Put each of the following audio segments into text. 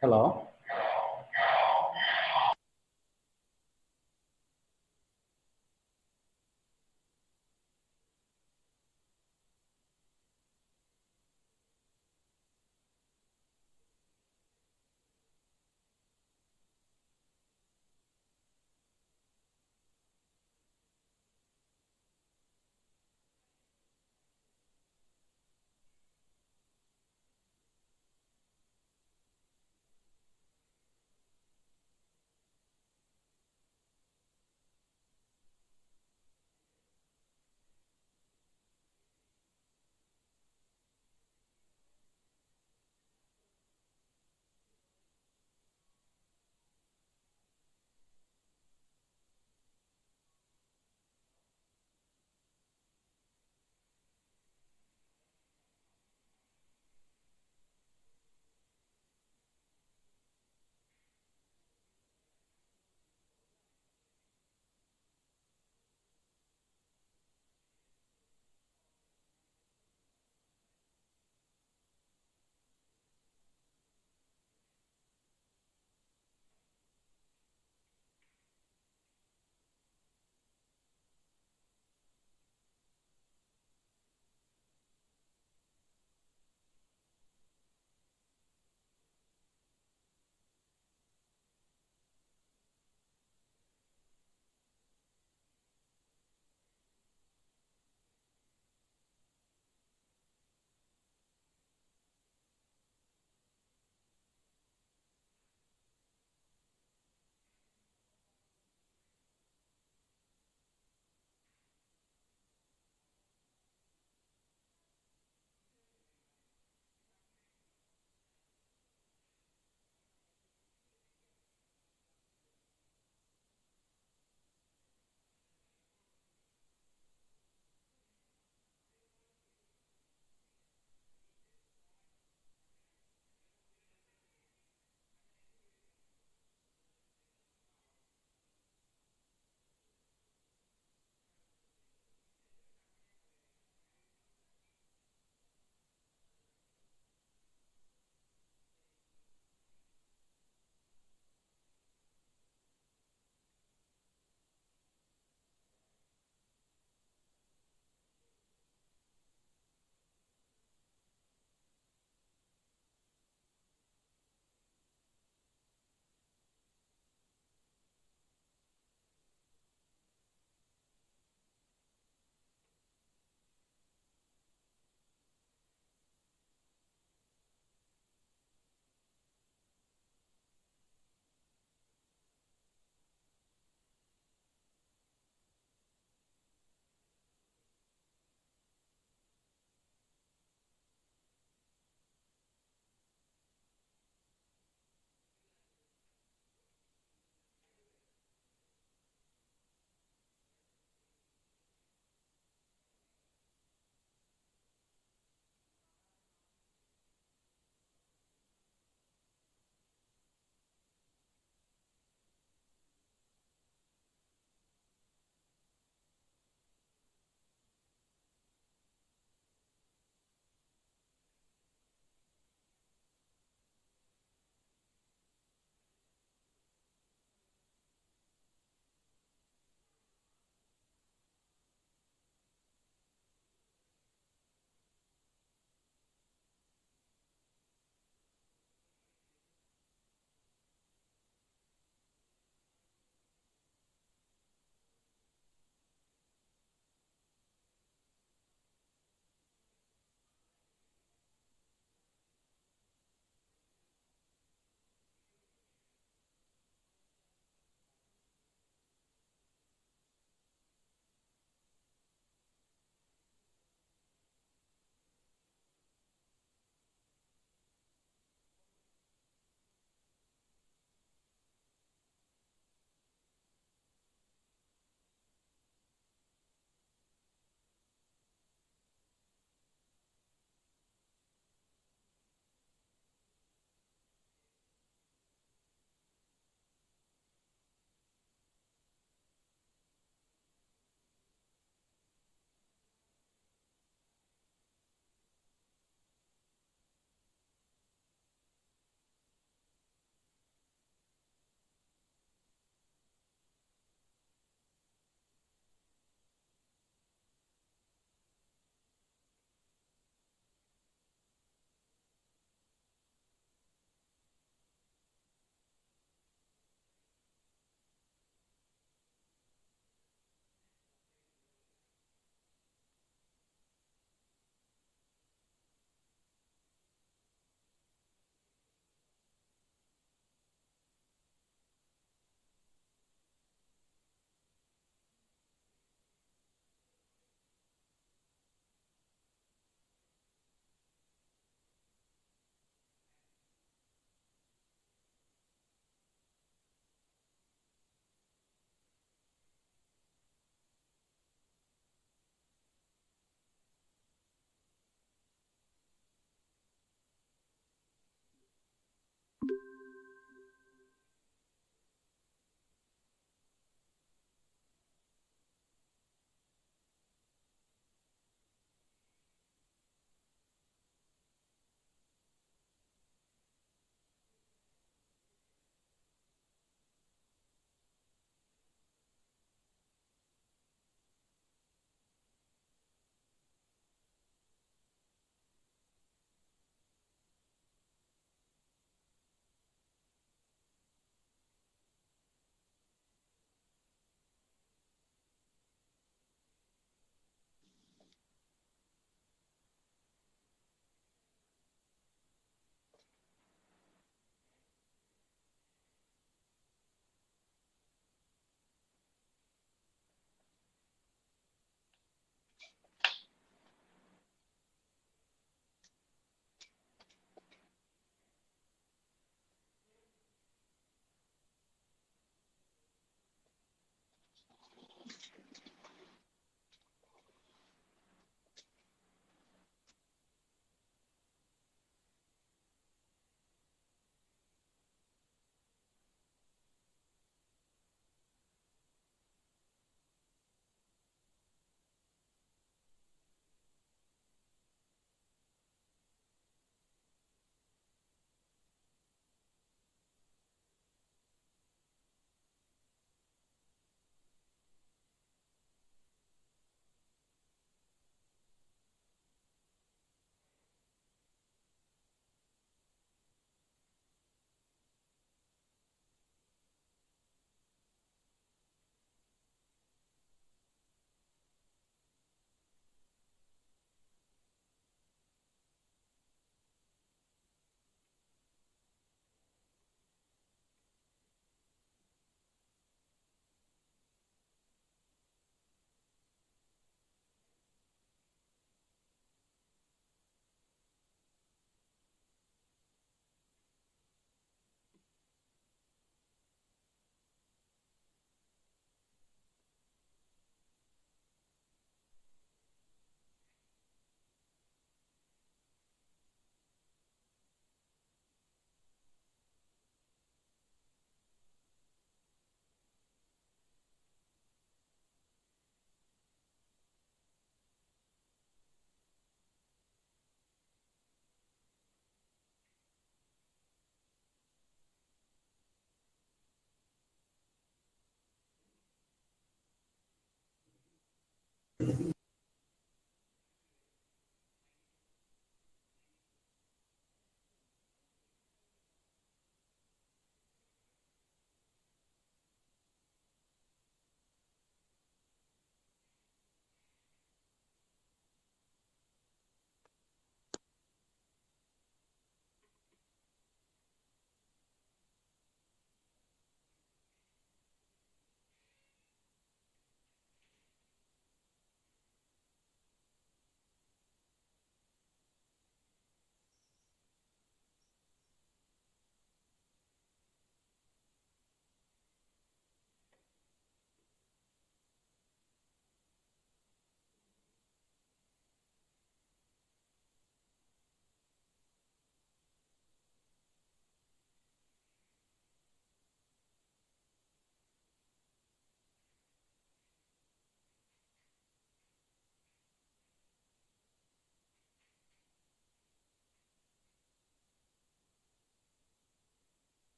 Hello.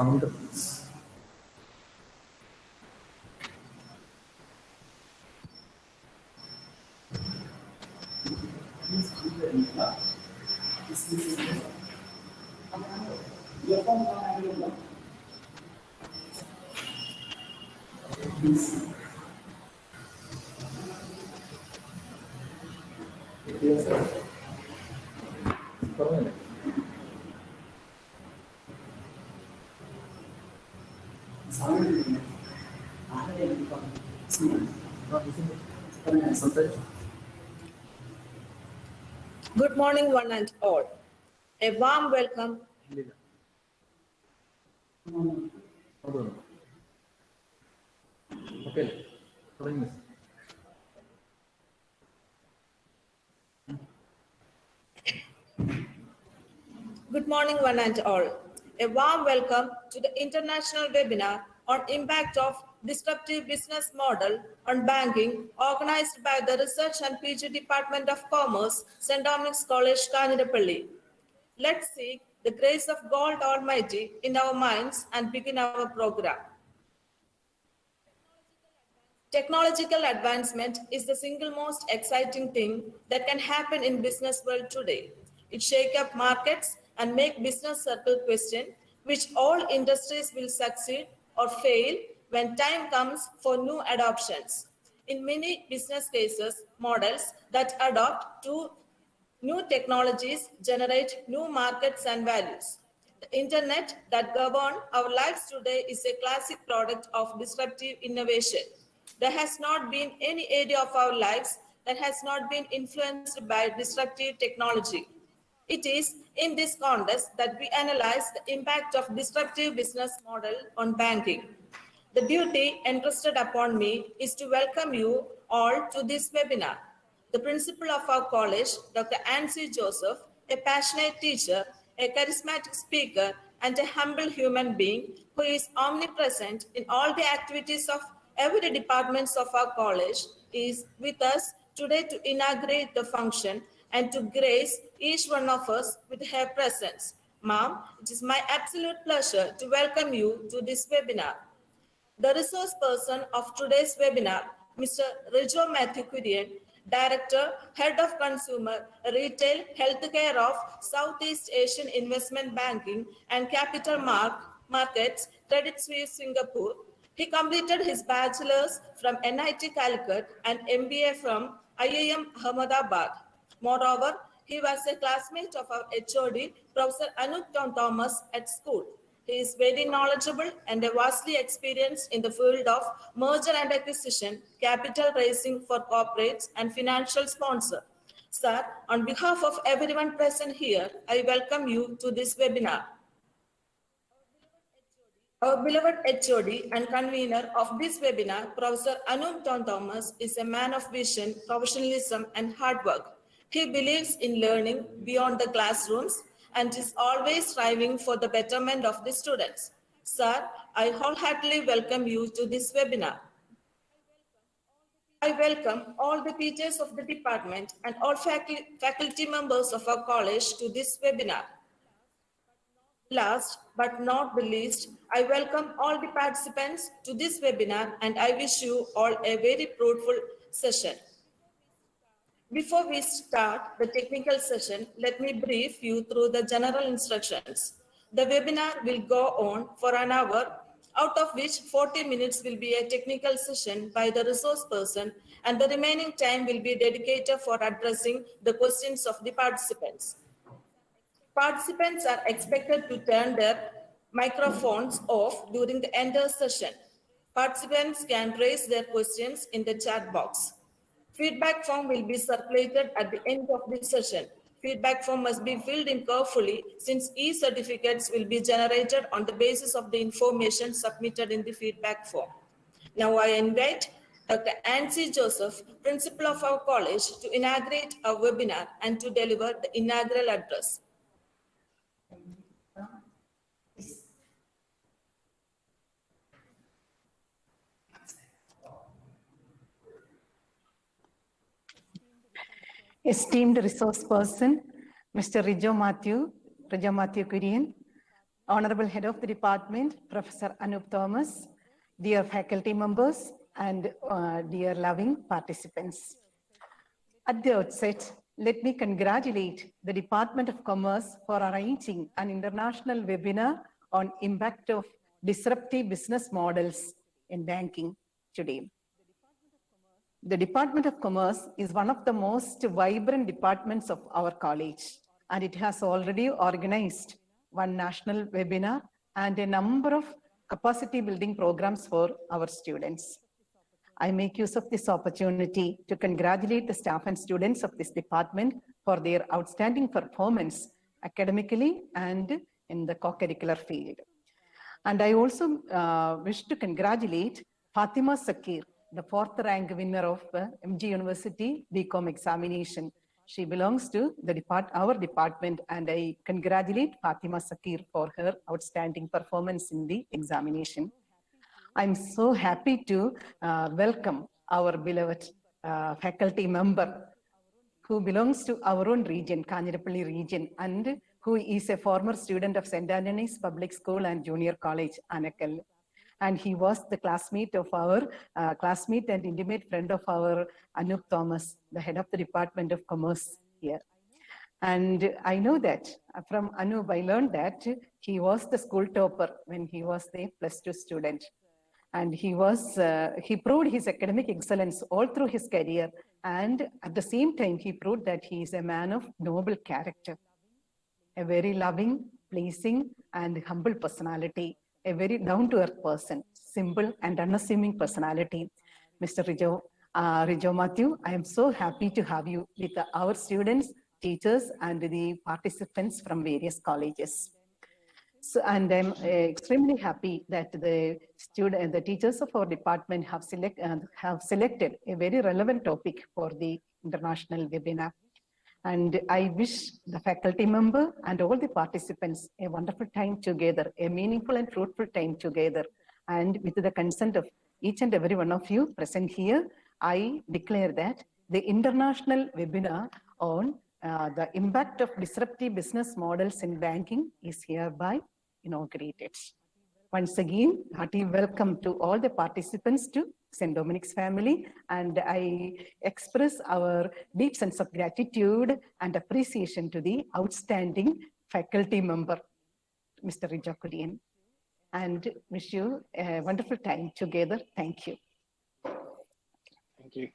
sound please. Good morning, one and all. A warm welcome. Okay. Good morning, one and all. A warm welcome to the international webinar on impact of disruptive business model on banking, organized by the Research and PG Department of Commerce, St. Dominic's College, Kanjirapally. Let's seek the grace of God Almighty in our minds and begin our program. Technological advancement is the single most exciting thing that can happen in business world today. It shake up markets and make business circle question which all industries will succeed or fail when time comes for new adoptions. In many business cases, models that adopt to new technologies generate new markets and values. The internet that governs our lives today is a classic product of disruptive innovation. There has not been any area of our lives that has not been influenced by disruptive technology. It is in this context that we analyze the impact of disruptive business model on banking. The duty entrusted upon me is to welcome you all to this webinar. The principal of our college, Dr. Nancy Joseph, a passionate teacher, a charismatic speaker, and a humble human being who is omnipresent in all the activities of every department of our college, is with us today to inaugurate the function and to grace each one of us with her presence. Ma'am, it is my absolute pleasure to welcome you to this webinar. The resource person of today's webinar, Mr. Rijo Matthew Kurian, Director, Head of Consumer, Retail, Healthcare of Southeast Asian Investment Banking and Capital Markets, Credit Suisse, Singapore. He completed his bachelor's from NIT Calicut and MBA from IIM Ahmedabad. Moreover, he was a classmate of our HOD, Professor Anup Thomas at school. He is very knowledgeable and vastly experienced in the field of merger and acquisition, capital raising for corporates and financial sponsor. Sir, on behalf of everyone present here, I welcome you to this webinar. Our beloved HOD and convener of this webinar, Professor Anup Thomas, is a man of vision, professionalism, and hard work. He believes in learning beyond the classrooms and is always striving for the betterment of the students. Sir, I wholeheartedly welcome you to this webinar. I welcome all the teachers of the department and all faculty members of our college to this webinar. Last but not the least, I welcome all the participants to this webinar and I wish you all a very fruitful session. Before we start the technical session, let me brief you through the general instructions. The webinar will go on for an hour, out of which 40 minutes will be a technical session by the resource person and the remaining time will be dedicated for addressing the questions of the participants. Participants are expected to turn their microphones off during the entire session. Participants can raise their questions in the chat box. Feedback form will be circulated at the end of the session. Feedback form must be filled in carefully since e-certificates will be generated on the basis of the information submitted in the feedback form. Now I invite Dr. Nancy Joseph, principal of our college, to inaugurate our webinar and to deliver the inaugural address. Esteemed resource person, Mr. Rijo Matthew Kurian, Honorable Head of the Department, Professor Anup Thomas, dear faculty members, and dear loving participants. At the outset, let me congratulate the Department of Commerce for arranging an international webinar on impact of disruptive business models in banking today. The Department of Commerce is one of the most vibrant departments of our college, and it has already organized one national webinar and a number of capacity building programs for our students. I make use of this opportunity to congratulate the staff and students of this department for their outstanding performance academically and in the co-curricular field. And I also wish to congratulate Fatima Sakir, the 4th rank winner of MG University BCom examination. She belongs to our department, and I congratulate Fatima Sakir for her outstanding performance in the examination. I'm so happy to welcome our beloved faculty member who belongs to our own region, Kanjirapally region, and who is a former student of St. Anthony's Public School and Junior College, Anakal. And he was the classmate of our classmate and intimate friend of our Anup Thomas, the head of the Department of Commerce here. And I know that from Anup, I learned that he was the school topper when he was the +2 student. And he proved his academic excellence all through his career. And at the same time, he proved that he is a man of noble character, a very loving, pleasing, and humble personality, a very down-to-earth person, simple and unassuming personality. Mr. Rijo Matthew, I am so happy to have you with our students, teachers, and the participants from various colleges. So, and I'm extremely happy that the teachers of our department have selected a very relevant topic for the international webinar. And I wish the faculty member and all the participants a wonderful time together, a meaningful and fruitful time together. And with the consent of each and every one of you present here, I declare that the international webinar on the impact of disruptive business models in banking is hereby inaugurated. Once again, hearty welcome to all the participants to St. Dominic's family, and I express our deep sense of gratitude and appreciation to the outstanding faculty member, Mr. Rijo Kudian, and wish you a wonderful time together. Thank you. Thank you.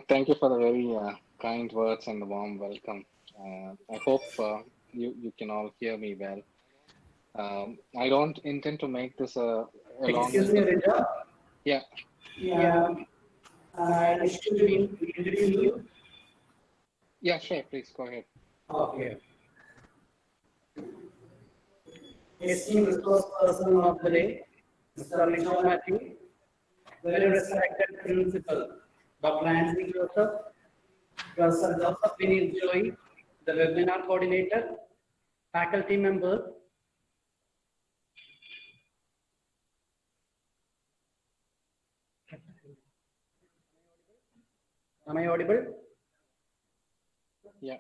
Thank you for the very kind words and the warm welcome. I hope you can all hear me well. I don't intend to make this a long... Excuse me, Rijo. Yeah. Yeah. I wish to introduce you. Yeah, sure. Please go ahead. Okay. Esteemed resource person of the day, Mr. Rijo Matthew, very respected principal, Dr. Nancy Joseph, Professor Joseph Vinny Joy, the webinar coordinator, faculty members, am I audible? Yeah.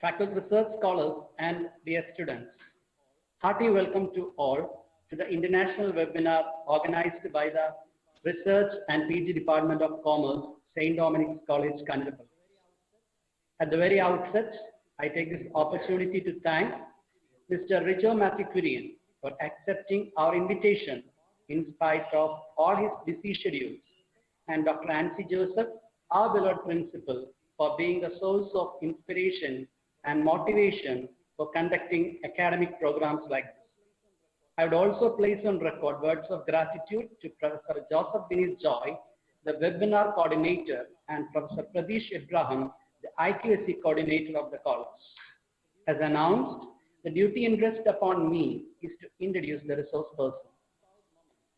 Faculty research scholars and dear students, hearty welcome to all to the international webinar organized by the Research and PG Department of Commerce, St. Dominic's College, Kanjirapally. At the very outset, I take this opportunity to thank Mr. Rijo Matthew for accepting our invitation in spite of all his busy schedules, and Dr. Nancy Joseph, our beloved principal, for being the source of inspiration and motivation for conducting academic programs like this. I would also place on record words of gratitude to Professor Joseph Vinny Joy, the webinar coordinator, and Professor Pradesh Ibrahim, the IQSC coordinator of the college. As announced, the duty intrusted upon me is to introduce the resource person.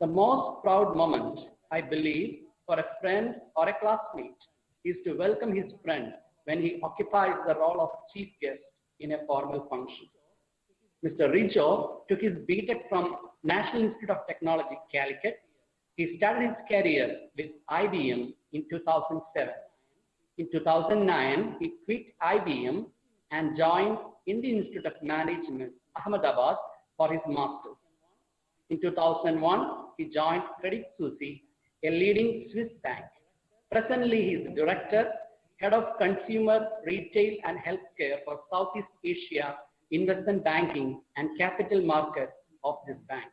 The most proud moment, I believe, for a friend or a classmate is to welcome his friend when he occupies the role of chief guest in a formal function. Mr. Rijo took his BTech from National Institute of Technology, Calicut. He started his career with IBM in 2007. In 2009, he quit IBM and joined Indian Institute of Management, Ahmedabad, for his master's. In 2001, he joined Credit Suisse, a leading Swiss bank. Presently, he is the director, head of consumer, retail, and healthcare for Southeast Asia investment banking and capital markets of this bank.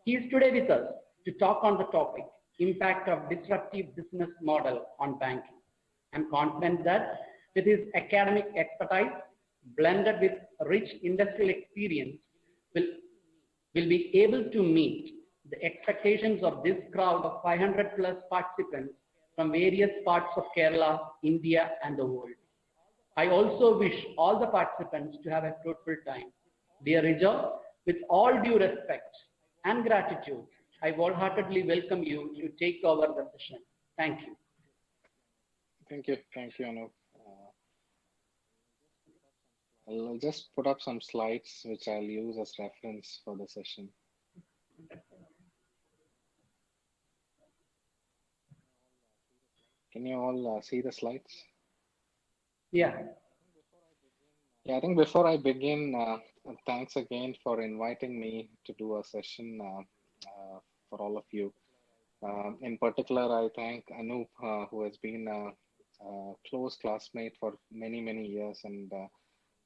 He is today with us to talk on the topic, impact of disruptive business model on banking. I'm confident that with his academic expertise, blended with rich industrial experience, will be able to meet the expectations of this crowd of 500 plus participants from various parts of Kerala, India, and the world. I also wish all the participants to have a fruitful time. Dear Rijo, with all due respect and gratitude, I wholeheartedly welcome you to take over the session. Thank you. Thank you, Anup. I'll just put up some slides which I'll use as reference for the session. Can you all see the slides? Yeah. Yeah, I think before I begin, thanks again for inviting me to do a session for all of you. In particular, I thank Anup, who has been a close classmate for many, many years, and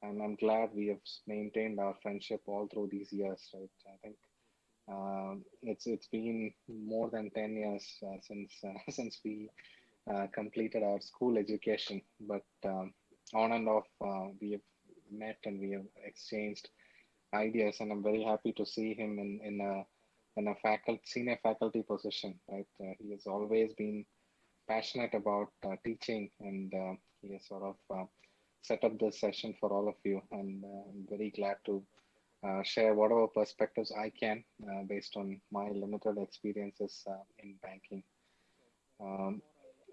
I'm glad we have maintained our friendship all through these years. Right? I think it's been more than 10 years since we completed our school education, but on and off we have met and we have exchanged ideas, and I'm very happy to see him in a senior faculty position. Right, he has always been passionate about teaching, and he has sort of set up this session for all of you, and I'm very glad to share whatever perspectives I can based on my limited experiences in banking.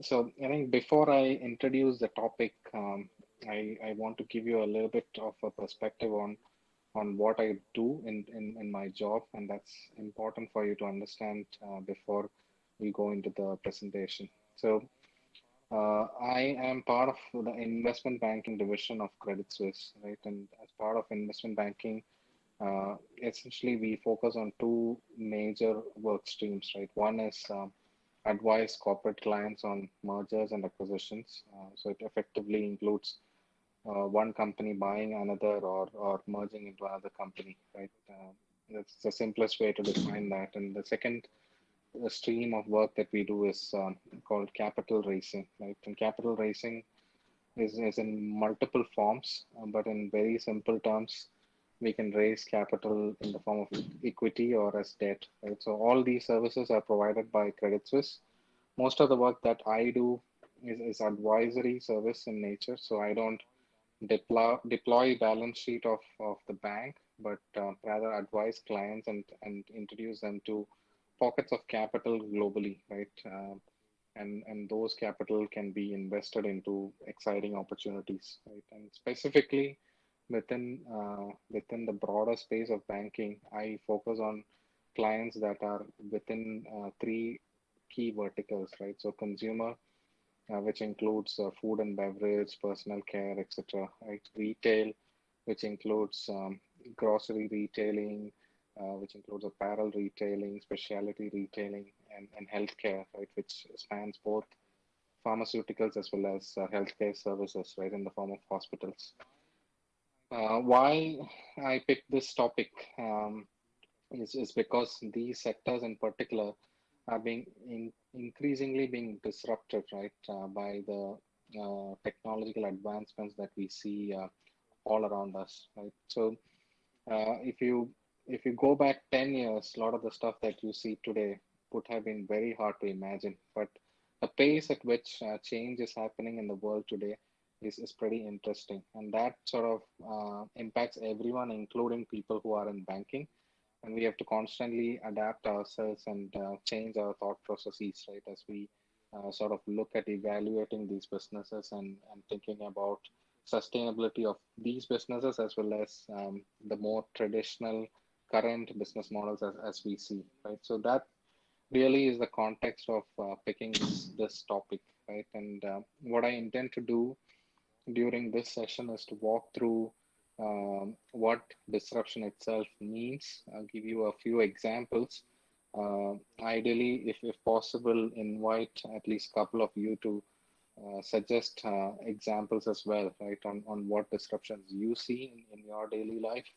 So I think before I introduce the topic, I want to give you a little bit of a perspective on what I do in my job, and that's important for you to understand before we go into the presentation. So I am part of the investment banking division of Credit Suisse, right? And as part of investment banking, essentially we focus on two major work streams, right? One is advise corporate clients on mergers and acquisitions. So it effectively includes one company buying another or merging into another company, right? That's the simplest way to define that. And the second stream of work that we do is called capital raising, right? And capital raising is in multiple forms, but in very simple terms, we can raise capital in the form of equity or as debt, right? So all these services are provided by Credit Suisse. Most of the work that I do is advisory service in nature. So I don't deploy balance sheet of the bank, but rather advise clients and introduce them to pockets of capital globally, right? And those capital can be invested into exciting opportunities, right? And specifically within the broader space of banking, I focus on clients that are within three key verticals, right? So consumer, which includes food and beverage, personal care, etc. Right? Retail, which includes grocery retailing, which includes apparel retailing, specialty retailing, and healthcare, right? Which spans both pharmaceuticals as well as healthcare services, right? In the form of hospitals. Why I picked this topic is because these sectors in particular are being increasingly being disrupted, right, by the technological advancements that we see all around us, right? So if you go back 10 years, a lot of the stuff that you see today would have been very hard to imagine, but the pace at which change is happening in the world today is pretty interesting, and that sort of impacts everyone, including people who are in banking. And we have to constantly adapt ourselves and change our thought processes, right, as we sort of look at evaluating these businesses and thinking about sustainability of these businesses as well as the more traditional current business models as we see, right? So that really is the context of picking this topic, right? And what I intend to do during this session is to walk through what disruption itself means. I'll give you a few examples. Ideally, if possible, invite at least a couple of you to suggest examples as well, right, on what disruptions you see in your daily life.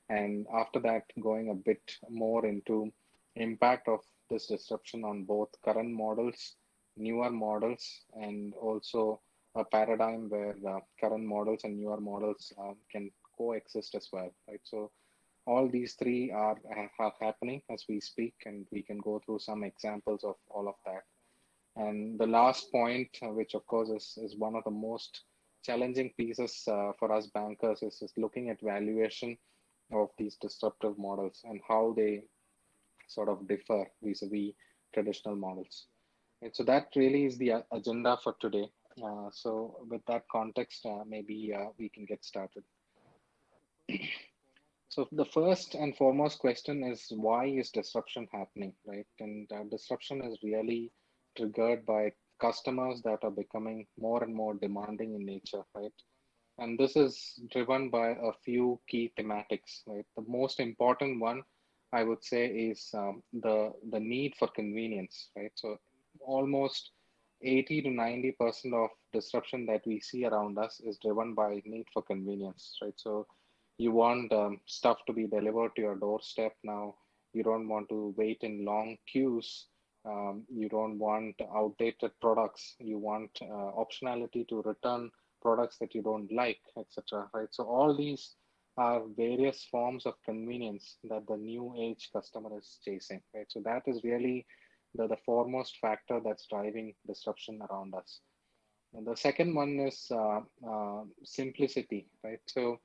And after that, going a bit more into impact of this disruption on both current models, newer models, and also a paradigm where current models and newer models can coexist as well, right? So all these three are happening as we speak, and we can go through some examples of all of that. And the last point, which of course is one of the most challenging pieces for us bankers, is looking at valuation of these disruptive models and how they sort of differ vis-a-vis traditional models. And so that really is the agenda for today. So with that context, maybe we can get started. So the first and foremost question is, why is disruption happening, right? And disruption is really triggered by customers that are becoming more and more demanding in nature, right? And this is driven by a few key thematics, right? The most important one, I would say, is the need for convenience, right? So almost 80 to 90% of disruption that we see around us is driven by need for convenience, right? So you want stuff to be delivered to your doorstep now. You don't want to wait in long queues. You don't want outdated products. You want optionality to return products that you don't like, etc. Right? So all these are various forms of convenience that the new age customer is chasing. Right? So that is really the foremost factor that's driving disruption around us. And the second one is simplicity. Right? So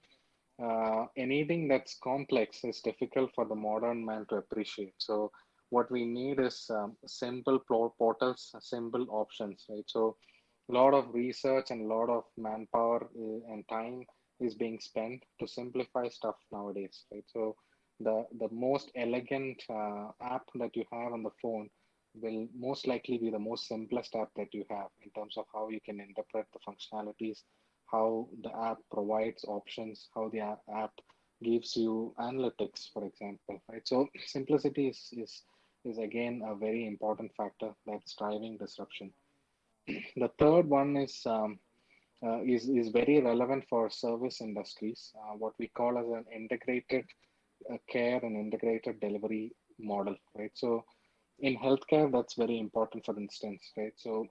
anything that's complex is difficult for the modern man to appreciate. So what we need is simple portals, simple options, right? So a lot of research and a lot of manpower and time is being spent to simplify stuff nowadays, right? So the most elegant app that you have on the phone will most likely be the most simplest app that you have in terms of how you can interpret the functionalities, how the app provides options, how the app gives you analytics, for example, right? So simplicity is again a very important factor that's driving disruption. The third one is very relevant for service industries, what we call as an integrated care and integrated delivery model, right? So in healthcare, that's very important, for instance, right? So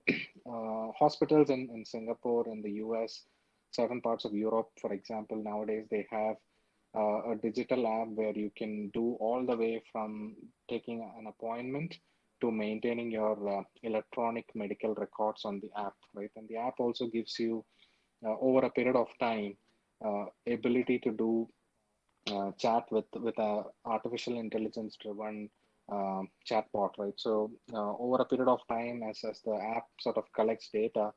hospitals in Singapore, in the US, certain parts of Europe, for example, nowadays they have a digital app where you can do all the way from taking an appointment to maintaining your electronic medical records on the app, right? And the app also gives you, over a period of time, ability to do chat with a artificial intelligence driven chatbot, right? So over a period of time, as the app sort of collects data,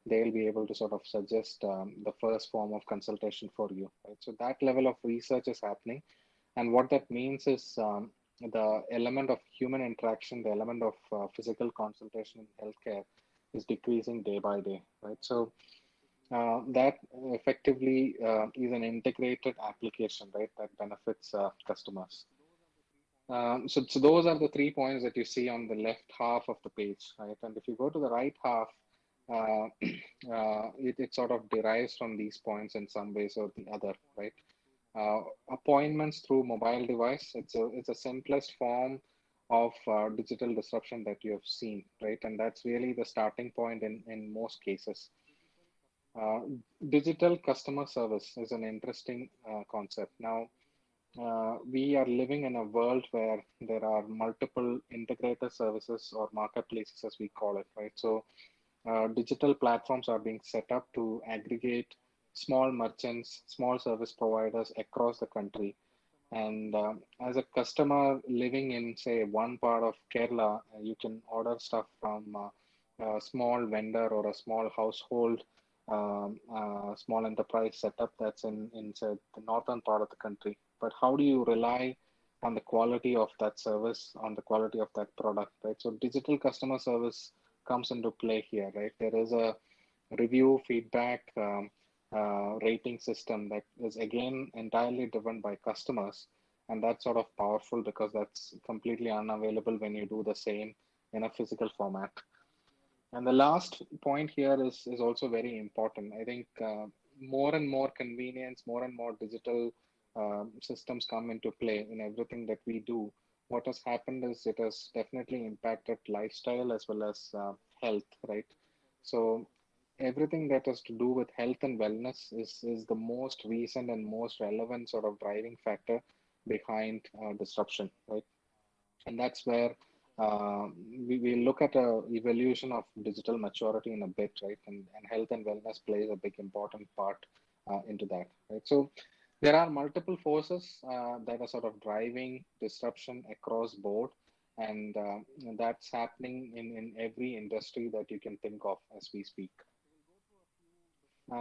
they'll be able to sort of suggest the first form of consultation for you, right? So that level of research is happening, and what that means is the element of human interaction, the element of physical consultation in healthcare is decreasing day by day, right? So that effectively is an integrated application, right, that benefits customers. So those are the 3 points that you see on the left half of the page, right? And if you go to the right half, uh, it sort of derives from these points in some ways or the other, right? Appointments through mobile device, it's a simplest form of digital disruption that you have seen, right? And that's really the starting point in most cases. Uh, Digital customer service is an interesting concept. Now, we are living in a world where there are multiple integrated services or marketplaces, as we call it, right? So, digital platforms are being set up to aggregate small merchants, small service providers across the country. And as a customer living in, say, one part of Kerala, you can order stuff from a small vendor or a small household, small enterprise setup that's in say, the northern part of the country. But how do you rely on the quality of that service, on the quality of that product, right? So digital customer service comes into play here, right? There is a review, feedback, rating system that is again entirely driven by customers. And that's sort of powerful because that's completely unavailable when you do the same in a physical format. And the last point here is also very important. I think more and more convenience, more and more digital systems come into play in everything that we do. What has happened is it has definitely impacted lifestyle as well as health, right? So everything that has to do with health and wellness is the most recent and most relevant sort of driving factor behind disruption, right? And that's where we look at a evolution of digital maturity in a bit, right? And health and wellness plays a big important part into that, right? So there are multiple forces that are sort of driving disruption across board, and that's happening in every industry that you can think of as we speak.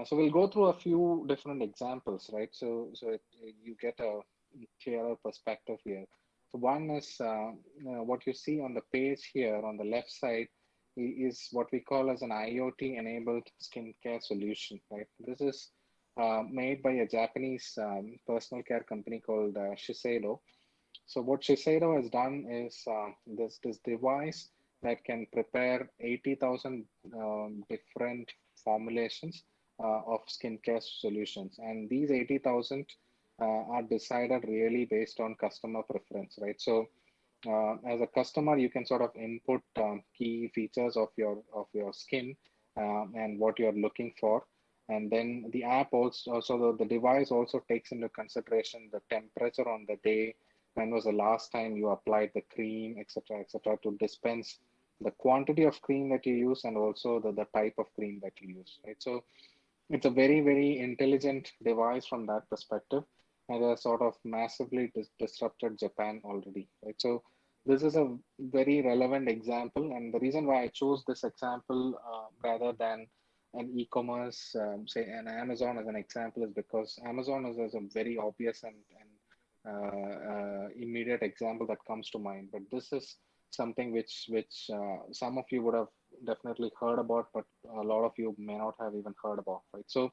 So we'll go through a few different examples, right? So you get a clearer perspective here. So one is what you see on the page here on the left side is what we call as an IoT-enabled skincare solution, right? This is made by a Japanese personal care company called Shiseido. So what Shiseido has done is this device that can prepare 80,000 different formulations of skincare solutions, and these 80,000 are decided really based on customer preference, right? So as a customer, you can sort of input key features of your skin and what you're looking for, and then the app also the device also takes into consideration the temperature on the day, when was the last time you applied the cream, etc., to dispense the quantity of cream that you use and also the type of cream that you use, right? So it's a very, very intelligent device from that perspective, and has sort of massively disrupted Japan already, right? So this is a very relevant example, and the reason why I chose this example rather than an e-commerce, say an Amazon as an example, is because Amazon is a very obvious and immediate example that comes to mind. But this is something which some of you would have definitely heard about, but a lot of you may not have even heard about, right? So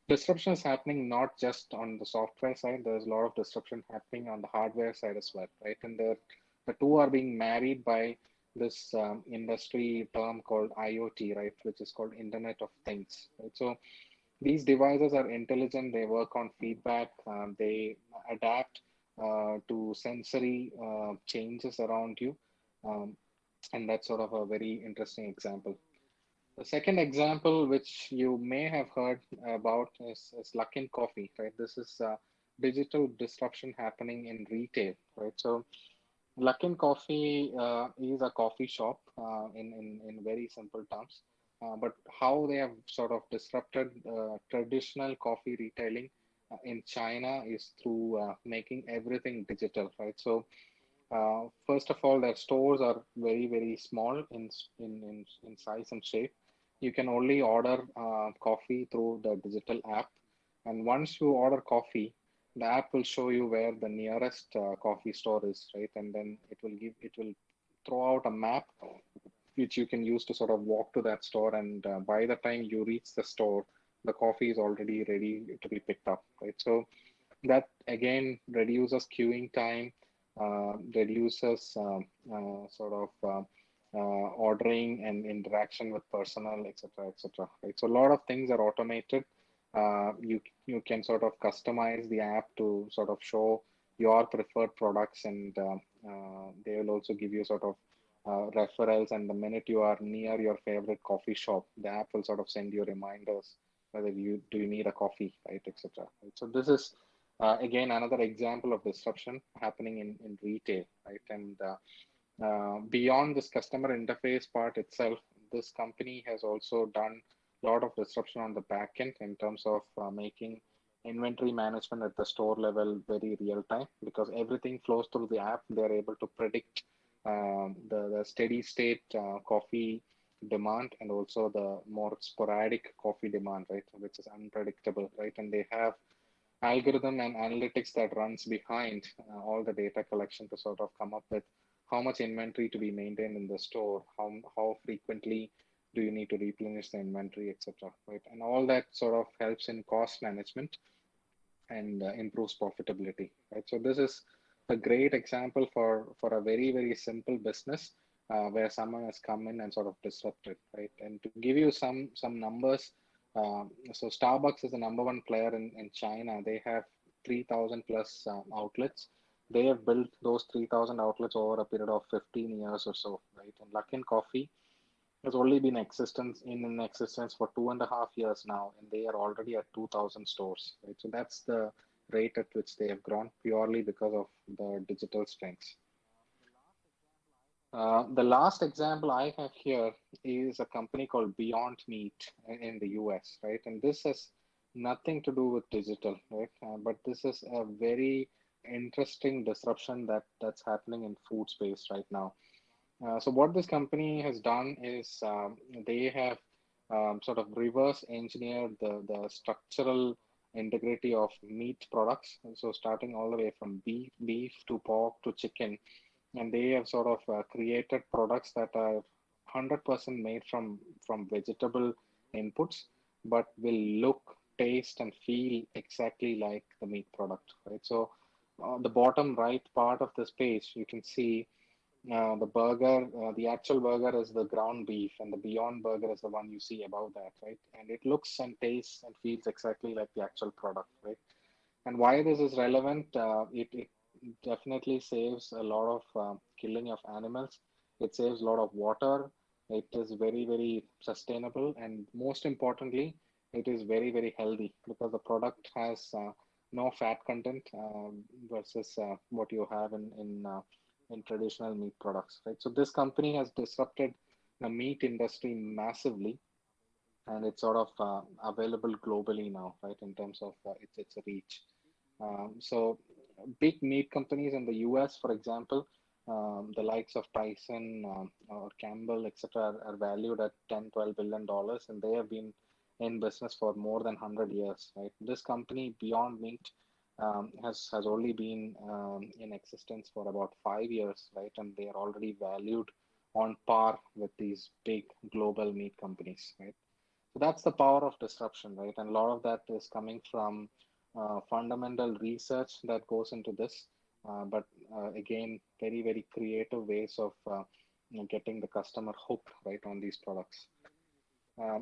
disruption is happening not just on the software side. There's a lot of disruption happening on the hardware side as well, right? And the two are being married by this industry term called IoT, right, which is called Internet of Things, right? So these devices are intelligent. They work on feedback. They adapt to sensory changes around you. Um, and that's sort of a very interesting example. The second example, which you may have heard about, is Luckin Coffee, right? This is digital disruption happening in retail, right? So Luckin Coffee is a coffee shop in very simple terms. But how they have sort of disrupted traditional coffee retailing in China is through making everything digital, right? So first of all, their stores are very, very small in size and shape. You can only order coffee through the digital app. And once you order coffee, the app will show you where the nearest coffee store is, right? And then it will throw out a map which you can use to sort of walk to that store. And by the time you reach the store, the coffee is already ready to be picked up, right? So that again reduces queuing time, reduces sort of ordering and interaction with personnel, etc. Right? So a lot of things are automated. You can sort of customize the app to sort of show your preferred products, and they will also give you sort of referrals. And the minute you are near your favorite coffee shop, the app will sort of send you reminders whether you need a coffee, right, etc. Right? So this is again another example of disruption happening in retail, right? And beyond this customer interface part itself, this company has also done a lot of disruption on the back end in terms of making inventory management at the store level very real time, because everything flows through the app. They're able to predict the steady state coffee demand and also the more sporadic coffee demand, right, which is unpredictable, right? And they have algorithm and analytics that runs behind all the data collection to sort of come up with how much inventory to be maintained in the store, how frequently Do you need to replenish the inventory, etc. Right, and all that sort of helps in cost management and improves profitability. Right, so this is a great example for a very simple business where someone has come in and sort of disrupted. Right, and to give you some numbers, so Starbucks is the number one player in China. They have 3,000 plus outlets. They have built those 3,000 outlets over a period of 15 years or so. Right, and Luckin Coffee has only been in existence for 2.5 years now, and they are already at 2,000 stores. Right? So that's the rate at which they have grown purely because of the digital strengths. The last example I have here is a company called Beyond Meat in the US, right? And this has nothing to do with digital, right? But this is a very interesting disruption that's happening in food space right now. So what this company has done is they have sort of reverse engineered the structural integrity of meat products. So starting all the way from beef to pork to chicken, and they have sort of created products that are 100% made from vegetable inputs, but will look, taste, and feel exactly like the meat product, right? So on the bottom right part of this page, you can see the burger, the actual burger is the ground beef, and the Beyond Burger is the one you see above that, right? And it looks and tastes and feels exactly like the actual product, right? And why this is relevant, it definitely saves a lot of killing of animals. It saves a lot of water. It is very sustainable, and most importantly, it is very healthy because the product has no fat content versus what you have in traditional meat products, right? So this company has disrupted the meat industry massively, and it's sort of available globally now, right, in terms of its reach. So big meat companies in the US, for example, the likes of Tyson or Campbell, etc., are valued at 10, $12 billion, and they have been in business for more than 100 years, right? This company, Beyond Meat, has only been in existence for about 5 years, right? And they are already valued on par with these big global meat companies, right? So that's the power of disruption, right? And a lot of that is coming from fundamental research that goes into this, but again, very creative ways of getting the customer hooked, right, on these products.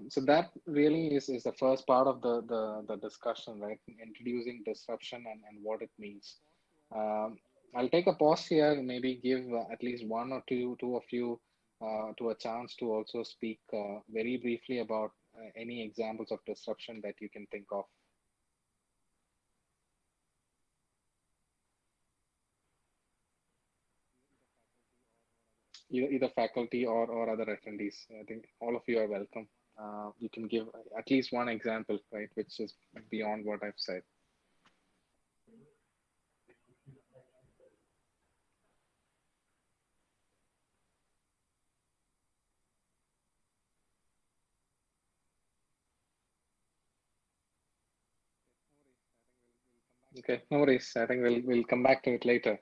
So that really is the first part of the discussion, right? Introducing disruption and what it means. Um, I'll take a pause here and maybe give at least one or two of you to a chance to also speak very briefly about any examples of disruption that you can think of. Either faculty or other attendees. I think all of you are welcome. You can give at least one example, right, which is beyond what I've said. Okay, no worries. I think we'll come back to it later.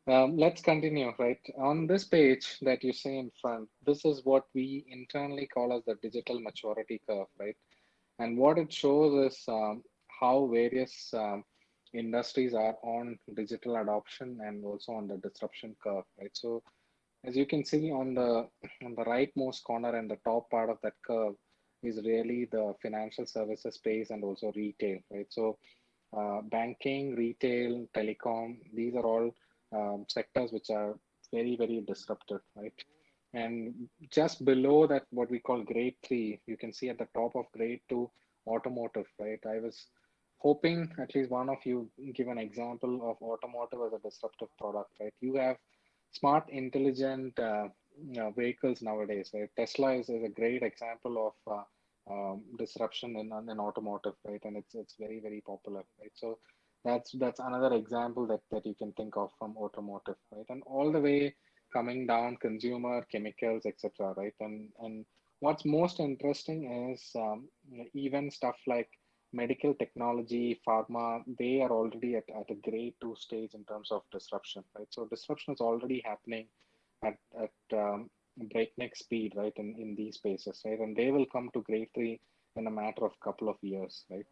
Let's continue, right? On this page that you see in front, this is what we internally call as the digital maturity curve, right? And what it shows is how various industries are on digital adoption and also on the disruption curve, right? So as you can see on the rightmost corner and the top part of that curve is really the financial services space and also retail, right? So banking, retail, telecom, these are all sectors which are very disrupted, right? And just below that, what we call grade three, you can see at the top of grade two, automotive, right? I was hoping at least one of you give an example of automotive as a disruptive product, right? You have smart, intelligent vehicles nowadays, right? Tesla is a great example of disruption in automotive, right? And it's very popular, right? So that's another example that you can think of from automotive, right? And all the way coming down consumer chemicals, etc., right? And what's most interesting is even stuff like medical technology, pharma, they are already at a grade two stage in terms of disruption, right? So disruption is already happening at breakneck speed, right, in these spaces, right? And they will come to grade three in a matter of couple of years, right?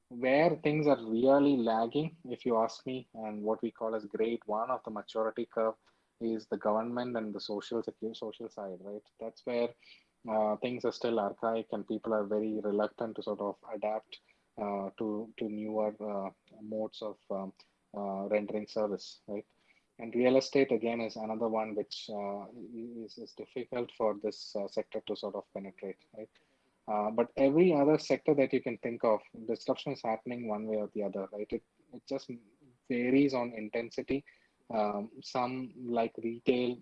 Where things are really lagging, if you ask me, and what we call as grade one of the maturity curve is the government and the social side, right? That's where things are still archaic and people are very reluctant to sort of adapt to newer modes of rendering service, right? And real estate again is another one which is difficult for this sector to sort of penetrate, right? But every other sector that you can think of, disruption is happening one way or the other, right? It just varies on intensity. Some like retail,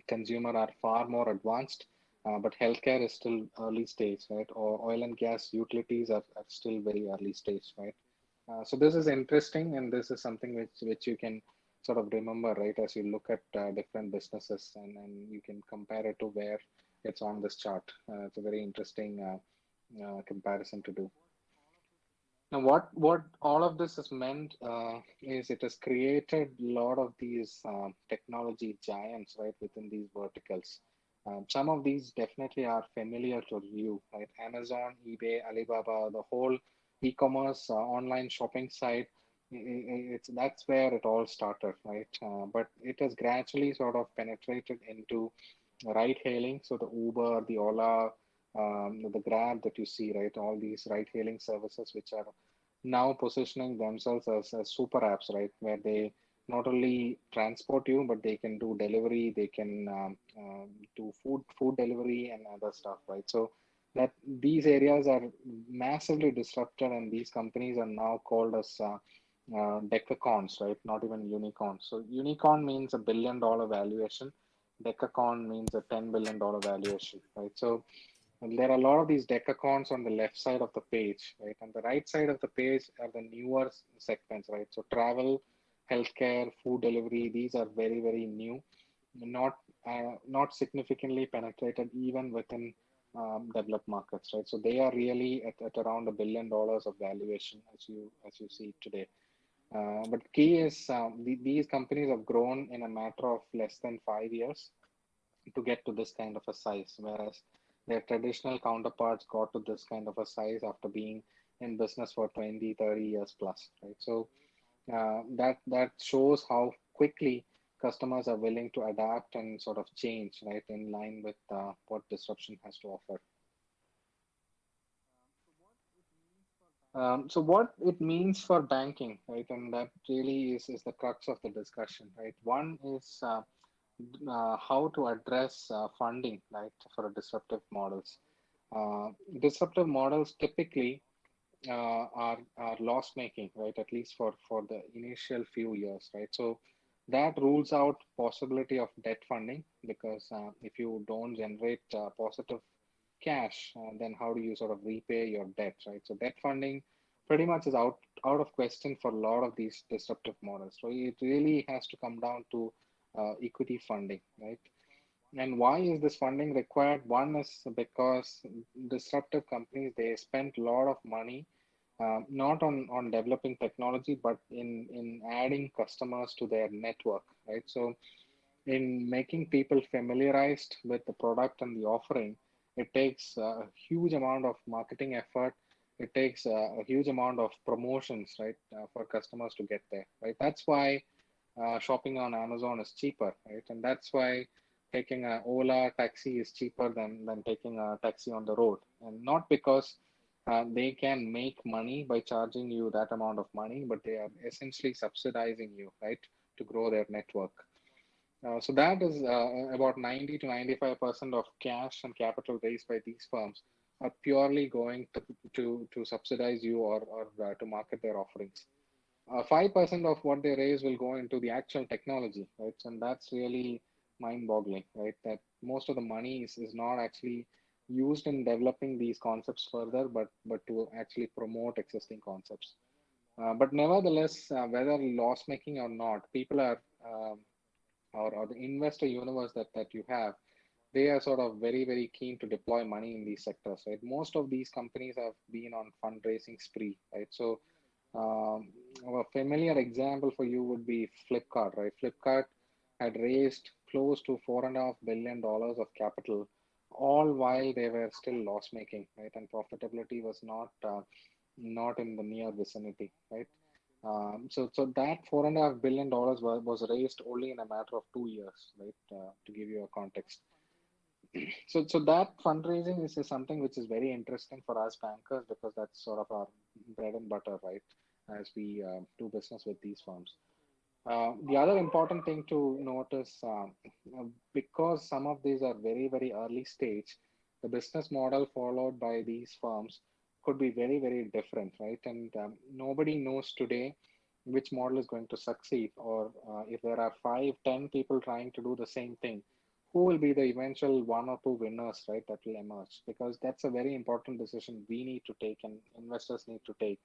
consumer are far more advanced, but healthcare is still early stage, right? Or oil and gas utilities are still very early stage, right? So this is interesting, and this is something which you can sort of remember, right, as you look at different businesses and you can compare it to where it's on this chart. It's a very interesting comparison to do. Now, what all of this has meant is it has created a lot of these technology giants, right, within these verticals. Some of these definitely are familiar to you, right? Amazon, eBay, Alibaba, the whole e-commerce online shopping site. It's that's where it all started, right? But it has gradually sort of penetrated into ride hailing. So the Uber, the Ola, the Grab that you see, right? All these ride hailing services, which are now positioning themselves as super apps, right? Where they not only transport you, but they can do delivery, they can do food delivery and other stuff, right? So that these areas are massively disrupted, and these companies are now called as decacorns, right? Not even unicorns. So unicorn means $1 billion valuation. Decacorn means a $10 billion valuation, right? So and there are a lot of these decacorns on the left side of the page, right? On the right side of the page are the newer segments, right? So travel, healthcare, food delivery, these are very, very new, not not significantly penetrated even within developed markets, right? So they are really at around $1 billion of valuation as you see today. But key is these companies have grown in a matter of less than 5 years to get to this kind of a size, whereas their traditional counterparts got to this kind of a size after being in business for 20, 30 years plus, right? So that shows how quickly customers are willing to adapt and sort of change, right, in line with what disruption has to offer. So what it means for banking, right, and that really is the crux of the discussion, right? One is how to address funding, right, for disruptive models. Disruptive models typically are loss making, right, at least for the initial few years, right? So that rules out possibility of debt funding because if you don't generate positive cash, then how do you sort of repay your debt, right? So debt funding pretty much is out of question for a lot of these disruptive models. So it really has to come down to equity funding, right? And why is this funding required? One is because disruptive companies, they spend a lot of money, not on developing technology, but in adding customers to their network, right? So in making people familiarized with the product and the offering, it takes a huge amount of marketing effort. It takes a huge amount of promotions, right, for customers to get there, right? That's why shopping on Amazon is cheaper, right? And that's why taking a Ola taxi is cheaper than taking a taxi on the road. And not because they can make money by charging you that amount of money, but they are essentially subsidizing you, right, to grow their network. So that is about 90 to 95% of cash and capital raised by these firms are purely going to subsidize you or to market their offerings. 5% of what they raise will go into the actual technology, right? And that's really mind-boggling, right? That most of the money is not actually used in developing these concepts further, but to actually promote existing concepts. But nevertheless, whether loss making or not, people are or the investor universe that you have, they are sort of very, very keen to deploy money in these sectors, right? Most of these companies have been on fundraising spree, right? So a familiar example for you would be Flipkart, right? Flipkart had raised close to $4.5 billion of capital, all while they were still loss making, right? And profitability was not in the near vicinity, right? So that $4.5 billion was raised only in a matter of 2 years, right? To give you a context. So that fundraising is something which is very interesting for us bankers because that's sort of our bread and butter, right? As we do business with these firms. The other important thing to note is because some of these are very, very early stage, the business model followed by these firms could be very, very different, right? And nobody knows today which model is going to succeed, or if there are 5, 10 people trying to do the same thing, who will be the eventual 1 or 2 winners, right? That will emerge, because that's a very important decision we need to take and investors need to take,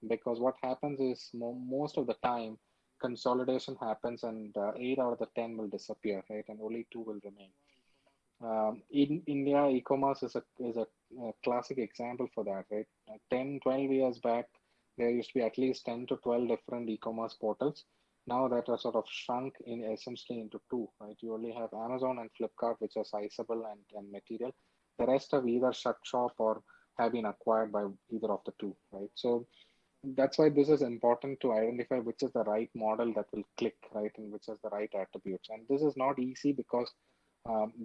because what happens is most of the time consolidation happens and 8 out of the 10 will disappear, right? And only two will remain. In India, e-commerce is a classic example for that, right? 10, 12 years back, there used to be at least 10 to 12 different e-commerce portals. Now that are sort of shrunk in essentially into two, right? You only have Amazon and Flipkart, which are sizable and material. The rest have either shut shop or have been acquired by either of the two, right? So that's why this is important to identify which is the right model that will click, right, and which has the right attributes. And this is not easy because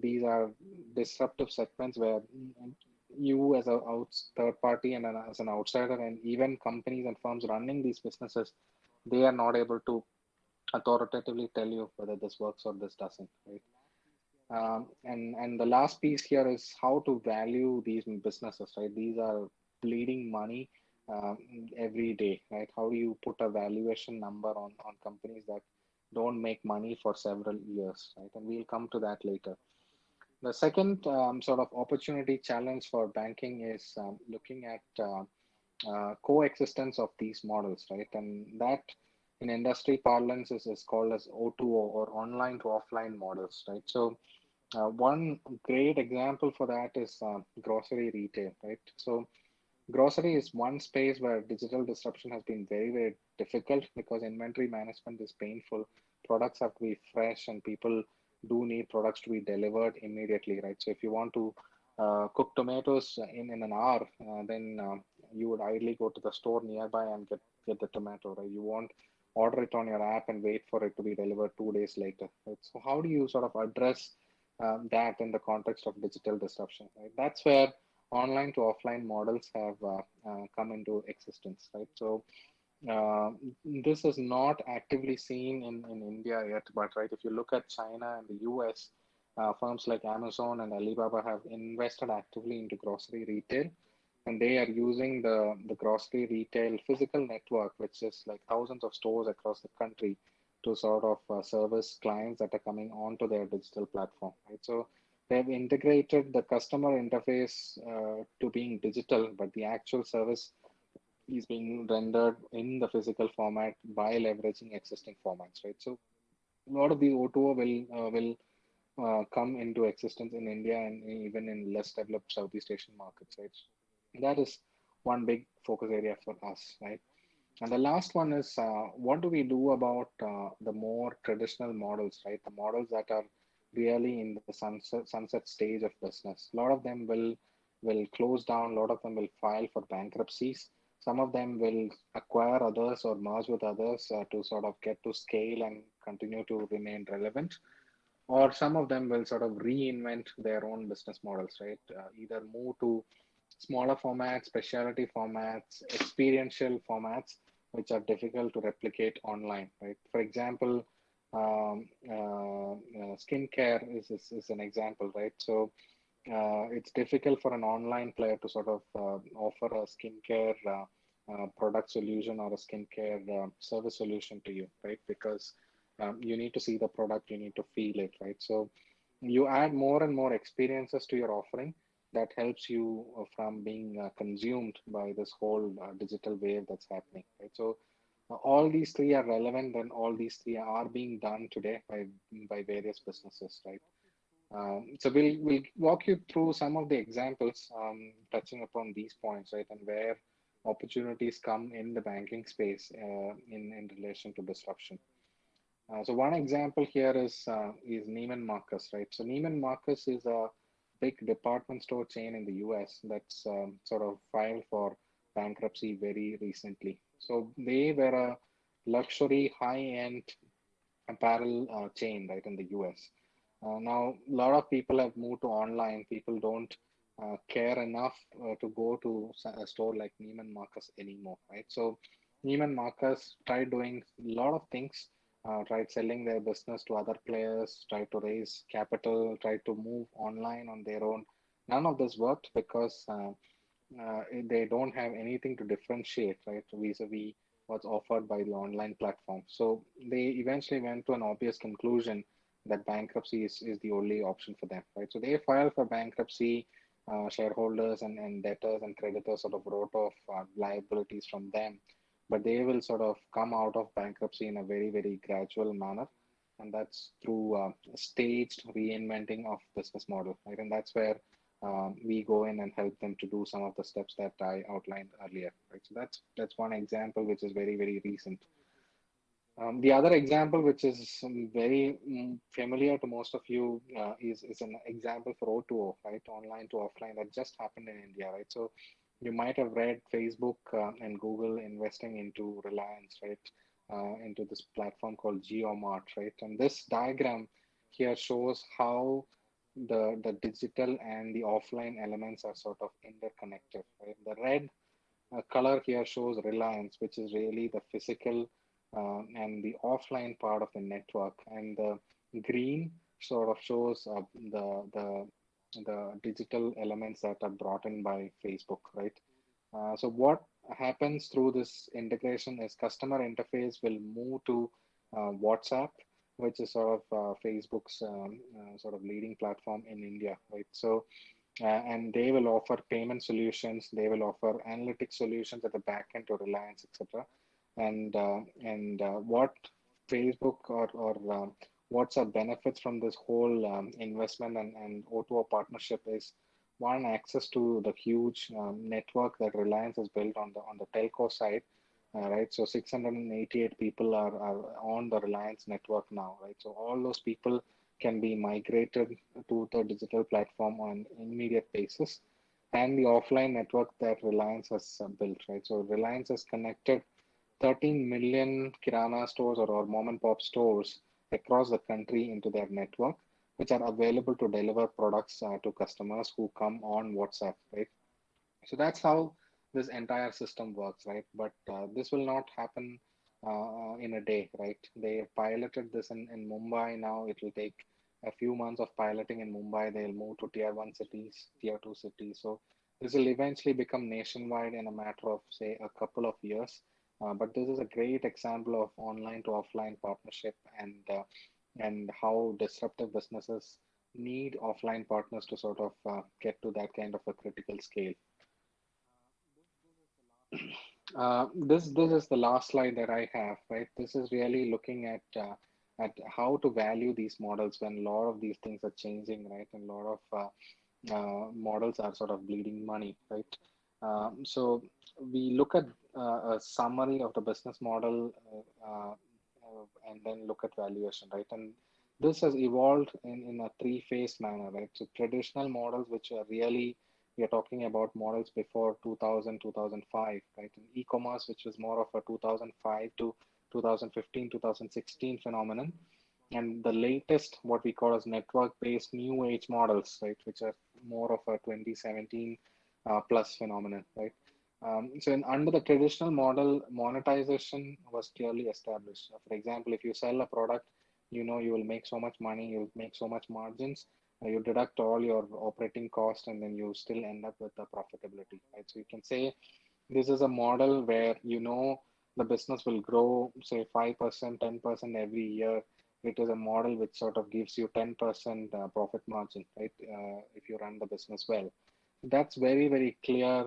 these are disruptive segments where you as a third party and as an outsider, and even companies and firms running these businesses, they are not able to authoritatively tell you whether this works or this doesn't, right? And the last piece here is how to value these businesses, right? These are bleeding money um, every day, right? How do you put a valuation number on companies that don't make money for several years, right? And we'll come to that later. The second sort of opportunity challenge for banking is looking at coexistence of these models, right? And that in industry parlance is called as O2O, or online to offline models, right? So one great example for that is grocery retail, right? So grocery is one space where digital disruption has been very, very difficult because inventory management is painful. Products have to be fresh and people do need products to be delivered immediately, right? So if you want to cook tomatoes in an hour, then you would ideally go to the store nearby and get the tomato, right? You won't order it on your app and wait for it to be delivered 2 days later, right? So how do you sort of address that in the context of digital disruption, right? That's where online to offline models have come into existence, right? So uh, this is not actively seen in India yet, but right, if you look at China and the US, firms like Amazon and Alibaba have invested actively into grocery retail, and they are using the grocery retail physical network, which is like thousands of stores across the country, to sort of service clients that are coming onto their digital platform, right? So they've integrated the customer interface to being digital, but the actual service is being rendered in the physical format by leveraging existing formats, right? So a lot of the O2O will come into existence in India and even in less developed Southeast Asian markets, right? That is one big focus area for us, right? And the last one is what do we do about the more traditional models, right? The models that are really in the sunset stage of business. A lot of them will close down. A lot of them will file for bankruptcies. Some of them will acquire others or merge with others to sort of get to scale and continue to remain relevant. Or some of them will sort of reinvent their own business models, right? Either move to smaller formats, specialty formats, experiential formats, which are difficult to replicate online, right? For example, skincare is an example, right? So it's difficult for an online player to sort of offer a skincare product solution or a skincare service solution to you, right? Because you need to see the product, you need to feel it, right? So you add more and more experiences to your offering that helps you from being consumed by this whole digital wave that's happening, right? So all these three are relevant, and all these three are being done today by various businesses, right? So we'll walk you through some of the examples touching upon these points, right, and where opportunities come in the banking space in relation to disruption. So one example here is Neiman Marcus, right? So Neiman Marcus is a big department store chain in the US that's sort of filed for bankruptcy very recently. So they were a luxury high-end apparel chain, right, in the US. Now, a lot of people have moved to online. People don't care enough to go to a store like Neiman Marcus anymore, right? So, Neiman Marcus tried doing a lot of things, tried selling their business to other players, tried to raise capital, tried to move online on their own. None of this worked because they don't have anything to differentiate, right, vis-a-vis what's offered by the online platform. So they eventually went to an obvious conclusion that bankruptcy is the only option for them, right? So they filed for bankruptcy. Shareholders and debtors and creditors sort of wrote off liabilities from them, but they will sort of come out of bankruptcy in a very, very gradual manner. And that's through staged reinventing of business model, right? And that's where we go in and help them to do some of the steps that I outlined earlier, right? So that's one example which is very, very recent. The other example, which is very familiar to most of you, is an example for O2O, right? Online to offline that just happened in India, right? So you might have read Facebook and Google investing into Reliance, right? Into this platform called GeoMart, right? And this diagram here shows how the digital and the offline elements are sort of interconnected, right? The red color here shows Reliance, which is really the physical and the offline part of the network, and the green sort of shows the digital elements that are brought in by Facebook, right? So what happens through this integration is customer interface will move to WhatsApp, which is sort of Facebook's sort of leading platform in India, right? So and they will offer payment solutions, they will offer analytic solutions at the back end to Reliance, etc. And what Facebook or WhatsApp benefits from this whole investment and O2O partnership is one, access to the huge network that Reliance has built on the telco side, right? So 688 people are on the Reliance network now, right? So all those people can be migrated to the digital platform on immediate basis, and the offline network that Reliance has built, right? So Reliance has connected 13 million Kirana stores or mom and pop stores across the country into their network, which are available to deliver products to customers who come on WhatsApp, right? So that's how this entire system works, right? But this will not happen in a day, right? They piloted this in Mumbai. Now it will take a few months of piloting in Mumbai. They'll move to tier one cities, tier two cities. So this will eventually become nationwide in a matter of, say, a couple of years. But this is a great example of online to offline partnership and how disruptive businesses need offline partners to sort of get to that kind of a critical scale. This is the last slide that I have, right? This is really looking at how to value these models when a lot of these things are changing, right? And a lot of models are sort of bleeding money, right? So we look at a summary of the business model and then look at valuation, right? And this has evolved in a three-phase manner, right? So traditional models, which are really, we are talking about models before 2000, 2005, right? In e-commerce, which was more of a 2005 to 2015, 2016 phenomenon. And the latest, what we call as network-based new age models, right, which are more of a 2017 plus phenomenon, right? So under the traditional model, monetization was clearly established. So for example, if you sell a product, you know you will make so much money, you'll make so much margins, you deduct all your operating costs, and then you still end up with the profitability, right? So you can say this is a model where you know the business will grow, say 5%, 10% every year. It is a model which sort of gives you 10% profit margin, right? If you run the business well. That's very, very clear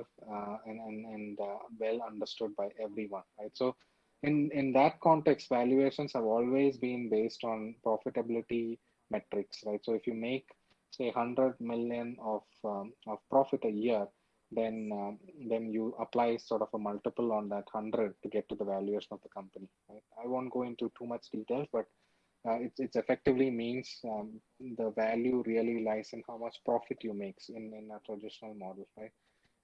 and well understood by everyone, right? So in that context, valuations have always been based on profitability metrics, right? So if you make, say, 100 million of profit a year, then you apply sort of a multiple on that 100 to get to the valuation of the company, right? I won't go into too much details, but It's effectively means the value really lies in how much profit you make in a traditional model, right?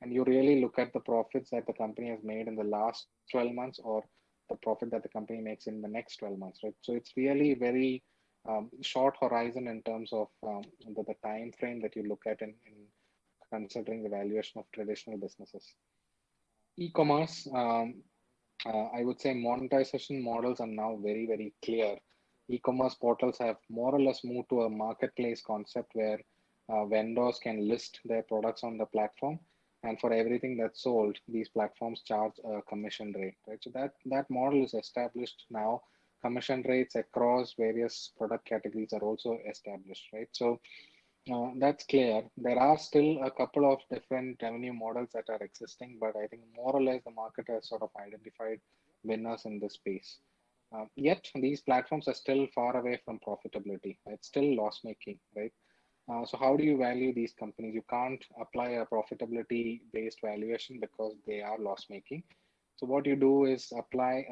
And you really look at the profits that the company has made in the last 12 months or the profit that the company makes in the next 12 months, right? So it's really very short horizon in terms of the time frame that you look at in considering the valuation of traditional businesses. E-commerce, I would say monetization models are now very, very clear. E-commerce portals have more or less moved to a marketplace concept where vendors can list their products on the platform, and for everything that's sold, these platforms charge a commission rate, right? So that model is established now. Commission rates across various product categories are also established, right? So that's clear. There are still a couple of different revenue models that are existing, but I think more or less the market has sort of identified winners in this space. Yet these platforms are still far away from profitability. It's still loss making, right? So how do you value these companies? You can't apply a profitability based valuation because they are loss making. So what you do is apply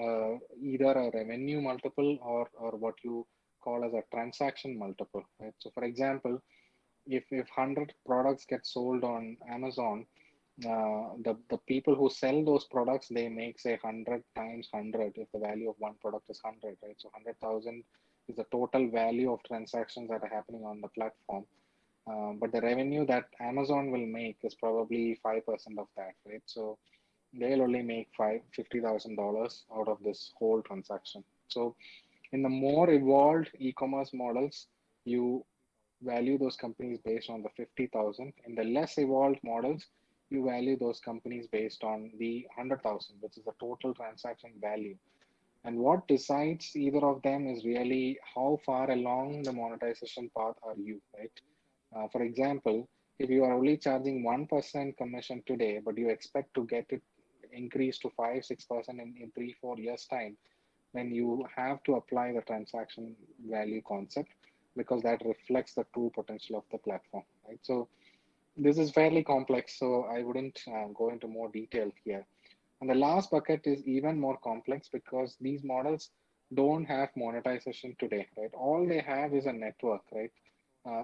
either a revenue multiple or what you call as a transaction multiple, right? So for example, if 100 products get sold on Amazon, the people who sell those products, they make say 100 times 100 if the value of one product is 100, right? So 100,000 is the total value of transactions that are happening on the platform. But the revenue that Amazon will make is probably 5% of that, right? So they'll only make $50,000 out of this whole transaction. So in the more evolved e-commerce models, you value those companies based on the 50,000. In the less evolved models, you value those companies based on the 100,000, which is the total transaction value. And what decides either of them is really how far along the monetization path are you, right? For example, if you are only charging 1% commission today, but you expect to get it increased to 5, 6% in 3, 4 years time, then you have to apply the transaction value concept because that reflects the true potential of the platform, right? So this is fairly complex, so I wouldn't go into more detail here. And the last bucket is even more complex because these models don't have monetization today, right? All they have is a network, right?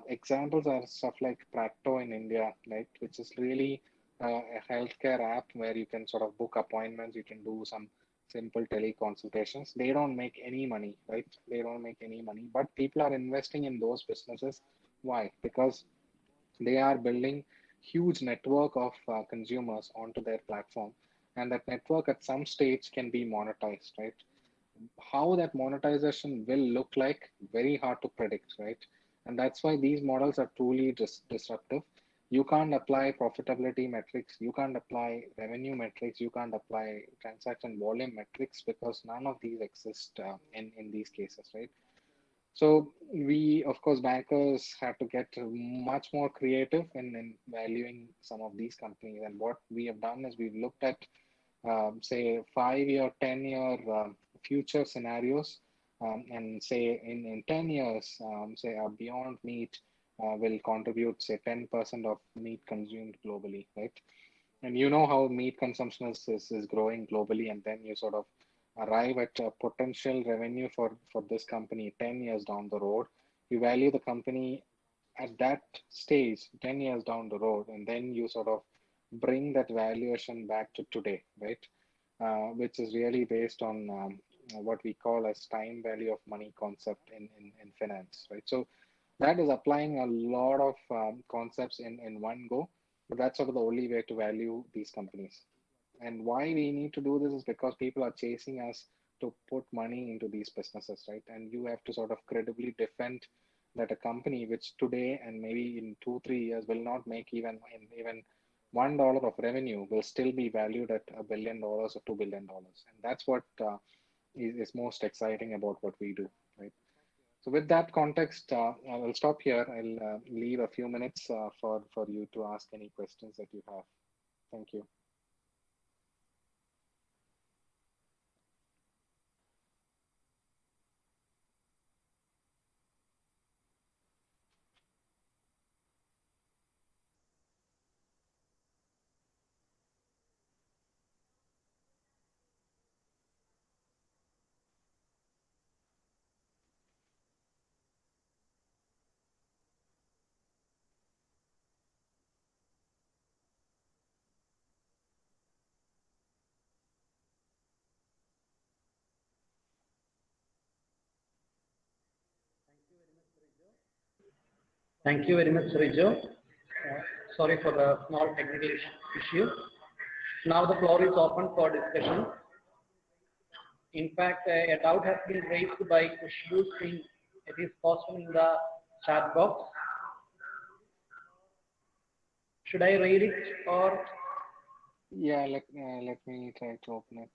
Examples are stuff like Practo in India, right? Which is really a healthcare app where you can sort of book appointments, you can do some simple teleconsultations. They don't make any money, right? They don't make any money, but people are investing in those businesses. Why? Because they are building huge network of consumers onto their platform, and that network at some stage can be monetized, right? How that monetization will look like, very hard to predict, right? And that's why these models are truly disruptive. You can't apply profitability metrics, you can't apply revenue metrics, you can't apply transaction volume metrics because none of these exist in these cases, right? So we, of course, bankers have to get much more creative in valuing some of these companies. And what we have done is we've looked at, say, 5-year, 10-year future scenarios, and say in 10 years, say Beyond Meat will contribute, say, 10% of meat consumed globally, right? And you know how meat consumption is growing globally, and then you sort of arrive at a potential revenue for this company 10 years down the road. You value the company at that stage 10 years down the road, and then you sort of bring that valuation back to today, right? Which is really based on what we call as time value of money concept in finance, right? So that is applying a lot of concepts in one go, but that's sort of the only way to value these companies. And why we need to do this is because people are chasing us to put money into these businesses, right? And you have to sort of credibly defend that a company which today and maybe in 2, 3 years will not make even $1 of revenue will still be valued at $1 billion or $2 billion. And that's what is most exciting about what we do, right? So with that context, I will stop here. I'll leave a few minutes for you to ask any questions that you have. Thank you. Thank you very much, Rijo. Sorry for the small technical issue. Now the floor is open for discussion. In fact, a doubt has been raised by Kushbu Singh. It is posted in the chat box. Should I read it or? Yeah, let me try to open it.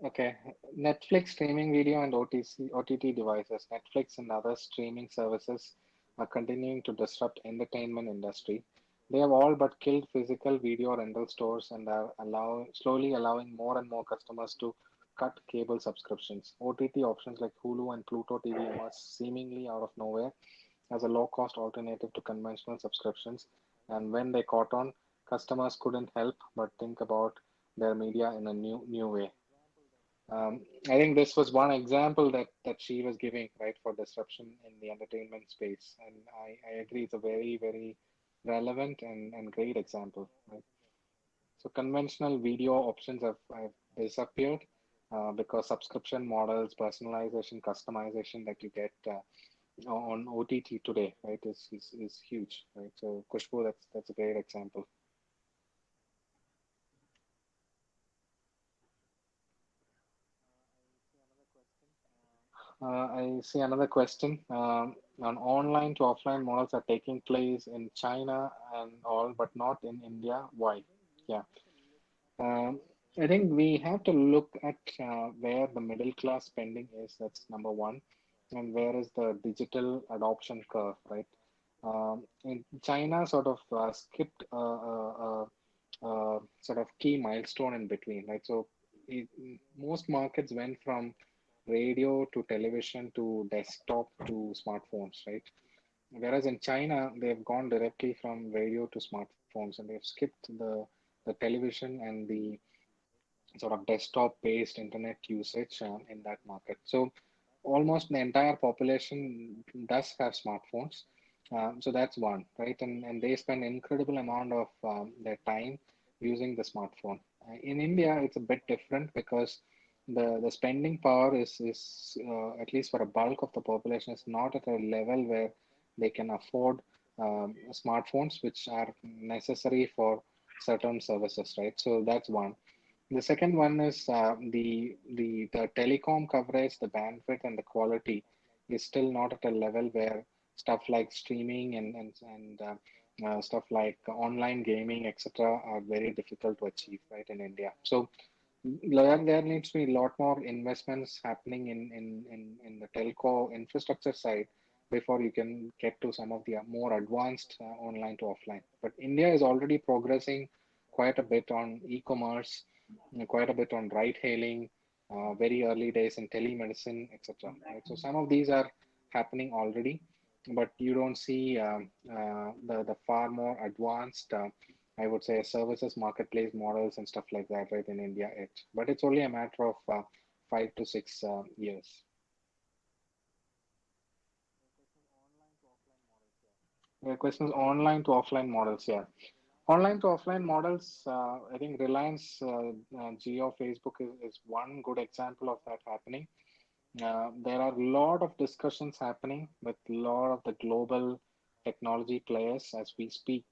Okay, Netflix streaming video and OTT devices. Netflix and other streaming services are continuing to disrupt entertainment industry. They have all but killed physical video rental stores and are slowly allowing more and more customers to cut cable subscriptions. OTT options like Hulu and Pluto TV emerged seemingly out of nowhere as a low-cost alternative to conventional subscriptions. And when they caught on, customers couldn't help but think about their media in a new way. I think this was one example that she was giving, right, for disruption in the entertainment space. And I agree, it's a very relevant and great example, right? So conventional video options have disappeared because subscription models, personalization, customization that you get on OTT today, right, is huge, right? So Kushbu, that's a great example. I see another question. On online to offline models are taking place in China and all, but not in India. Why? Yeah. Um, I think we have to look at where the middle class spending is. That's number one. And where is the digital adoption curve, right? In China, sort of skipped sort of key milestone in between, right? So it, most markets went from radio to television to desktop to smartphones, right? Whereas in China, they've gone directly from radio to smartphones and they've skipped the television and the sort of desktop-based internet usage in that market. So almost the entire population does have smartphones. So that's one, right? And they spend incredible amount of their time using the smartphone. In India, it's a bit different because the spending power is at least for a bulk of the population is not at a level where they can afford smartphones, which are necessary for certain services, right? So that's one. The second one is the telecom coverage, the bandwidth, and the quality is still not at a level where stuff like streaming and stuff like online gaming, etc., are very difficult to achieve, right, in India. So there needs to be a lot more investments happening in the telco infrastructure side before you can get to some of the more advanced online to offline. But India is already progressing quite a bit on e-commerce, quite a bit on ride hailing, very early days in telemedicine, etc. Right? So some of these are happening already, but you don't see the far more advanced, I would say, services marketplace models and stuff like that, right, in India yet. But it's only a matter of 5 to 6 years. The question is online to offline models, yeah. Online to offline models, I think Reliance, Jio, Facebook is one good example of that happening. There are a lot of discussions happening with a lot of the global technology players as we speak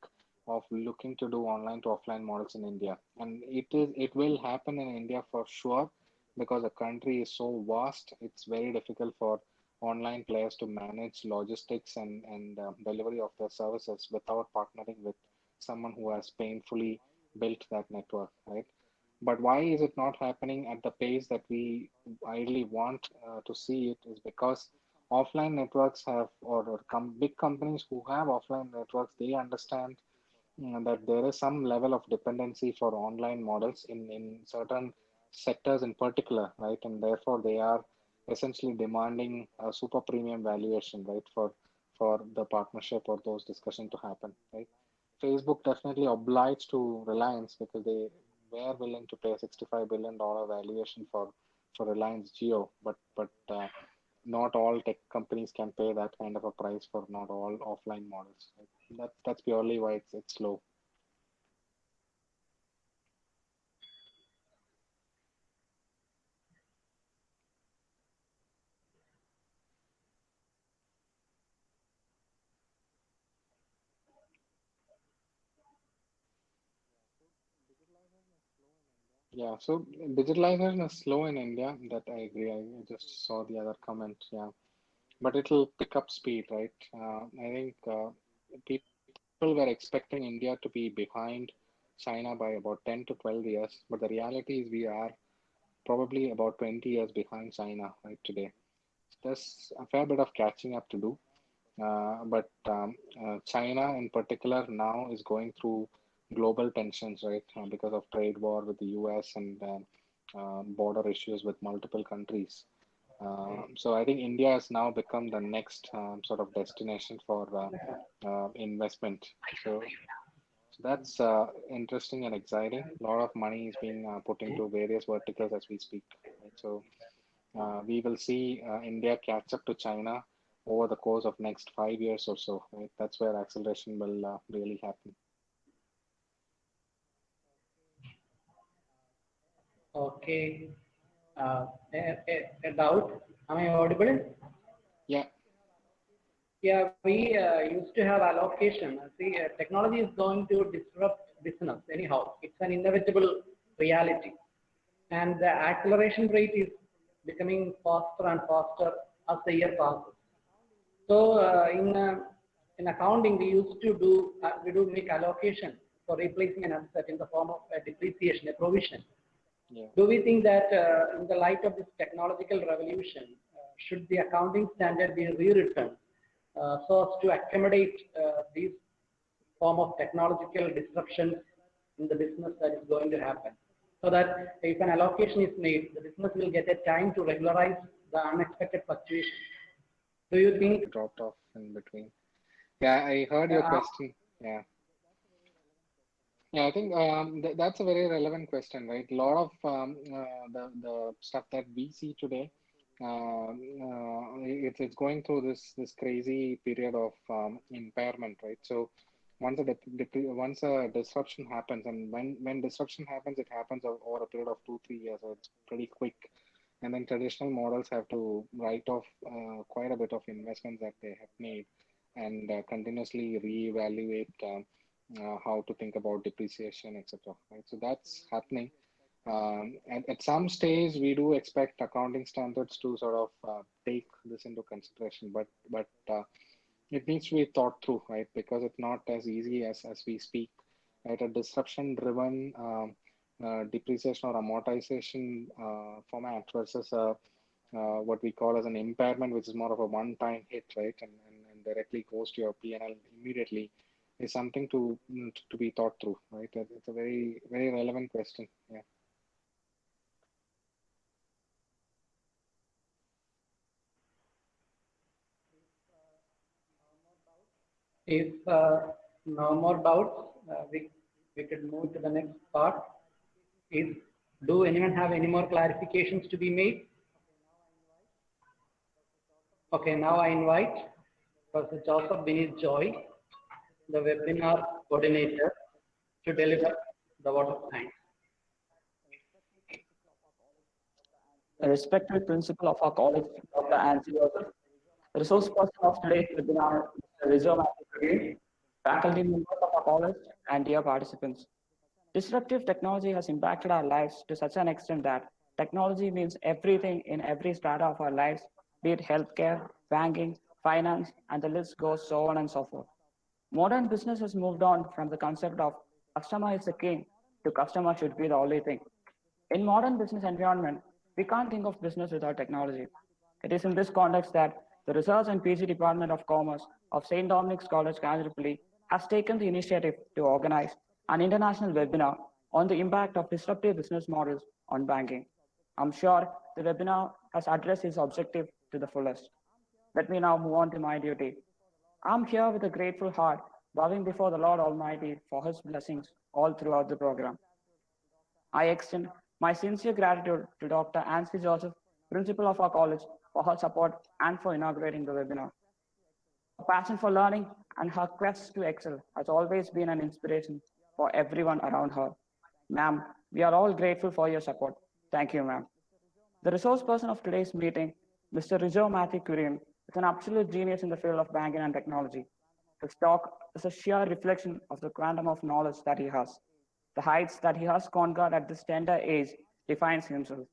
of looking to do online to offline models in India. And it will happen in India for sure because the country is so vast. It's very difficult for online players to manage logistics and delivery of their services without partnering with someone who has painfully built that network, right? But why is it not happening at the pace that we ideally want to see it is because offline networks have, or big companies who have offline networks, they understand that there is some level of dependency for online models in certain sectors in particular, right? And therefore they are essentially demanding a super premium valuation, right, for the partnership or those discussions to happen, right? Facebook definitely obliged to Reliance because they were willing to pay $65 billion valuation for Reliance Jio, but not all tech companies can pay that kind of a price for not all offline models. Right? That's purely why it's low. Yeah, so digitalization is slow in India. That I agree. I just saw the other comment. Yeah, but it'll pick up speed, right? I think people were expecting India to be behind China by about 10 to 12 years, but the reality is we are probably about 20 years behind China right today. There's a fair bit of catching up to do. But China in particular now is going through global tensions, right? Because of trade war with the US and border issues with multiple countries. So I think India has now become the next sort of destination for investment. So that's interesting and exciting. A lot of money is being put into various verticals as we speak. Right? So we will see India catch up to China over the course of next 5 years or so. Right? That's where acceleration will really happen. Okay. A doubt. Am I audible? Yeah, Yeah, we used to have allocation. See, technology is going to disrupt business anyhow. It's an inevitable reality. And the acceleration rate is becoming faster and faster as the year passes. So in accounting, we do make allocation for replacing an asset in the form of a depreciation, a provision. yeah. Do we think that in the light of this technological revolution, should the accounting standard be rewritten so as to accommodate these form of technological disruptions in the business that is going to happen? So that if an allocation is made, the business will get a time to regularize the unexpected fluctuations. Do you think? Dropped off in between. Yeah, I heard your Uh, question. Yeah. Yeah, I think that's a very relevant question, right? A lot of the stuff that we see today, it's going through this crazy period of impairment, right? So once a disruption happens, and when disruption happens, it happens over a period of 2 3 years, so it's pretty quick. And then traditional models have to write off quite a bit of investments that they have made and continuously reevaluate. How to think about depreciation, etc. Right, so that's happening. And at some stage, we do expect accounting standards to sort of take this into consideration, but it needs to be thought through, right? Because it's not as easy as we speak. Right, a disruption-driven depreciation or amortization format versus what we call as an impairment, which is more of a one-time hit, right, and directly goes to your P&L immediately, is something to be thought through, right? It's a very relevant question. Yeah. If no more doubts, we could move to the next part. Is do anyone have any more clarifications to be made? Okay, now I invite Professor Joseph Beneath Joy, the webinar coordinator, to deliver the vote of thanks. A respected principal of our college, Dr. Ansi Joseph, the resource person of today's webinar, Mr. Rizzo Matthew, faculty members of our college, and dear participants. Disruptive technology has impacted our lives to such an extent that technology means everything in every strata of our lives, be it healthcare, banking, finance, and the list goes so on and so forth. Modern business has moved on from the concept of customer is the king to customer should be the only thing. In modern business environment, we can't think of business without technology. It is in this context that the Research and PG Department of Commerce of St. Dominic's College, Kanjirapally has taken the initiative to organize an international webinar on the impact of disruptive business models on banking. I'm sure the webinar has addressed its objective to the fullest. Let me now move on to my duty. I'm here with a grateful heart, bowing before the Lord Almighty for His blessings all throughout the program. I extend my sincere gratitude to Dr. Ansi Joseph, principal of our college, for her support and for inaugurating the webinar. Her passion for learning and her quest to excel has always been an inspiration for everyone around her. Ma'am, we are all grateful for your support. Thank you, ma'am. The resource person of today's meeting, Mr. Rizzo Matthew Kurian, is an absolute genius in the field of banking and technology. His talk is a sheer reflection of the quantum of knowledge that he has. The heights that he has conquered at this tender age defines himself.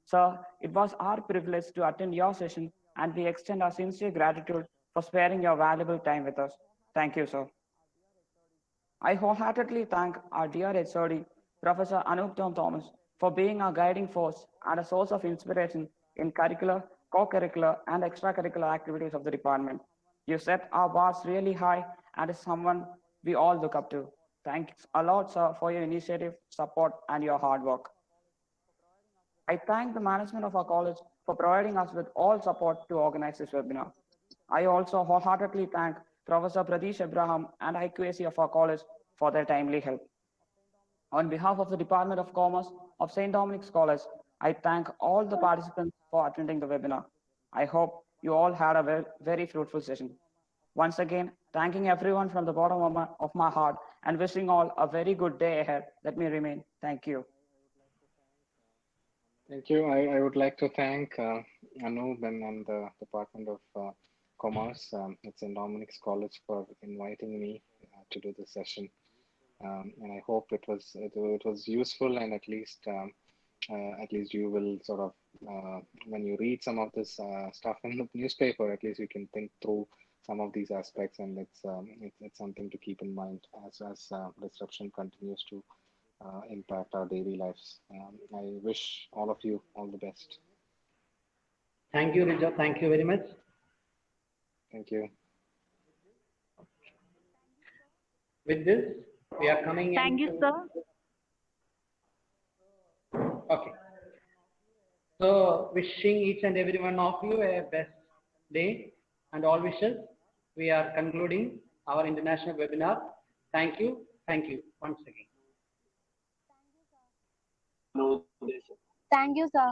Sir, it was our privilege to attend your session, and we extend our sincere gratitude for sparing your valuable time with us. Thank you, sir. I wholeheartedly thank our dear HOD, Professor Anup Thomas, for being our guiding force and a source of inspiration in curricular, co-curricular, and extracurricular activities of the department. You set our bars really high and is someone we all look up to. Thanks a lot, sir, for your initiative, support, and your hard work. I thank the management of our college for providing us with all support to organize this webinar. I also wholeheartedly thank Professor Pradesh Abraham and IQAC of our college for their timely help. On behalf of the Department of Commerce of St. Dominic's College, I thank all the participants for attending the webinar. I hope you all had a very fruitful session. Once again, thanking everyone from the bottom of my heart and wishing all a very good day ahead. Let me remain. Thank you. Thank you. I would like to thank Anup and the Department of Commerce at St. Dominic's College for inviting me to do this session. And I hope it was useful, and at least you will sort of when you read some of this stuff in the newspaper, at least you can think through some of these aspects, and it's something to keep in mind as disruption continues to impact our daily lives. I wish all of you all the best. Thank you, Rija. Thank you very much. Thank you. With this, we are coming in. Thank you, sir. Okay. So, wishing each and every one of you a best day and all wishes. We are concluding our international webinar. Thank you. Thank you once again. Thank you, sir.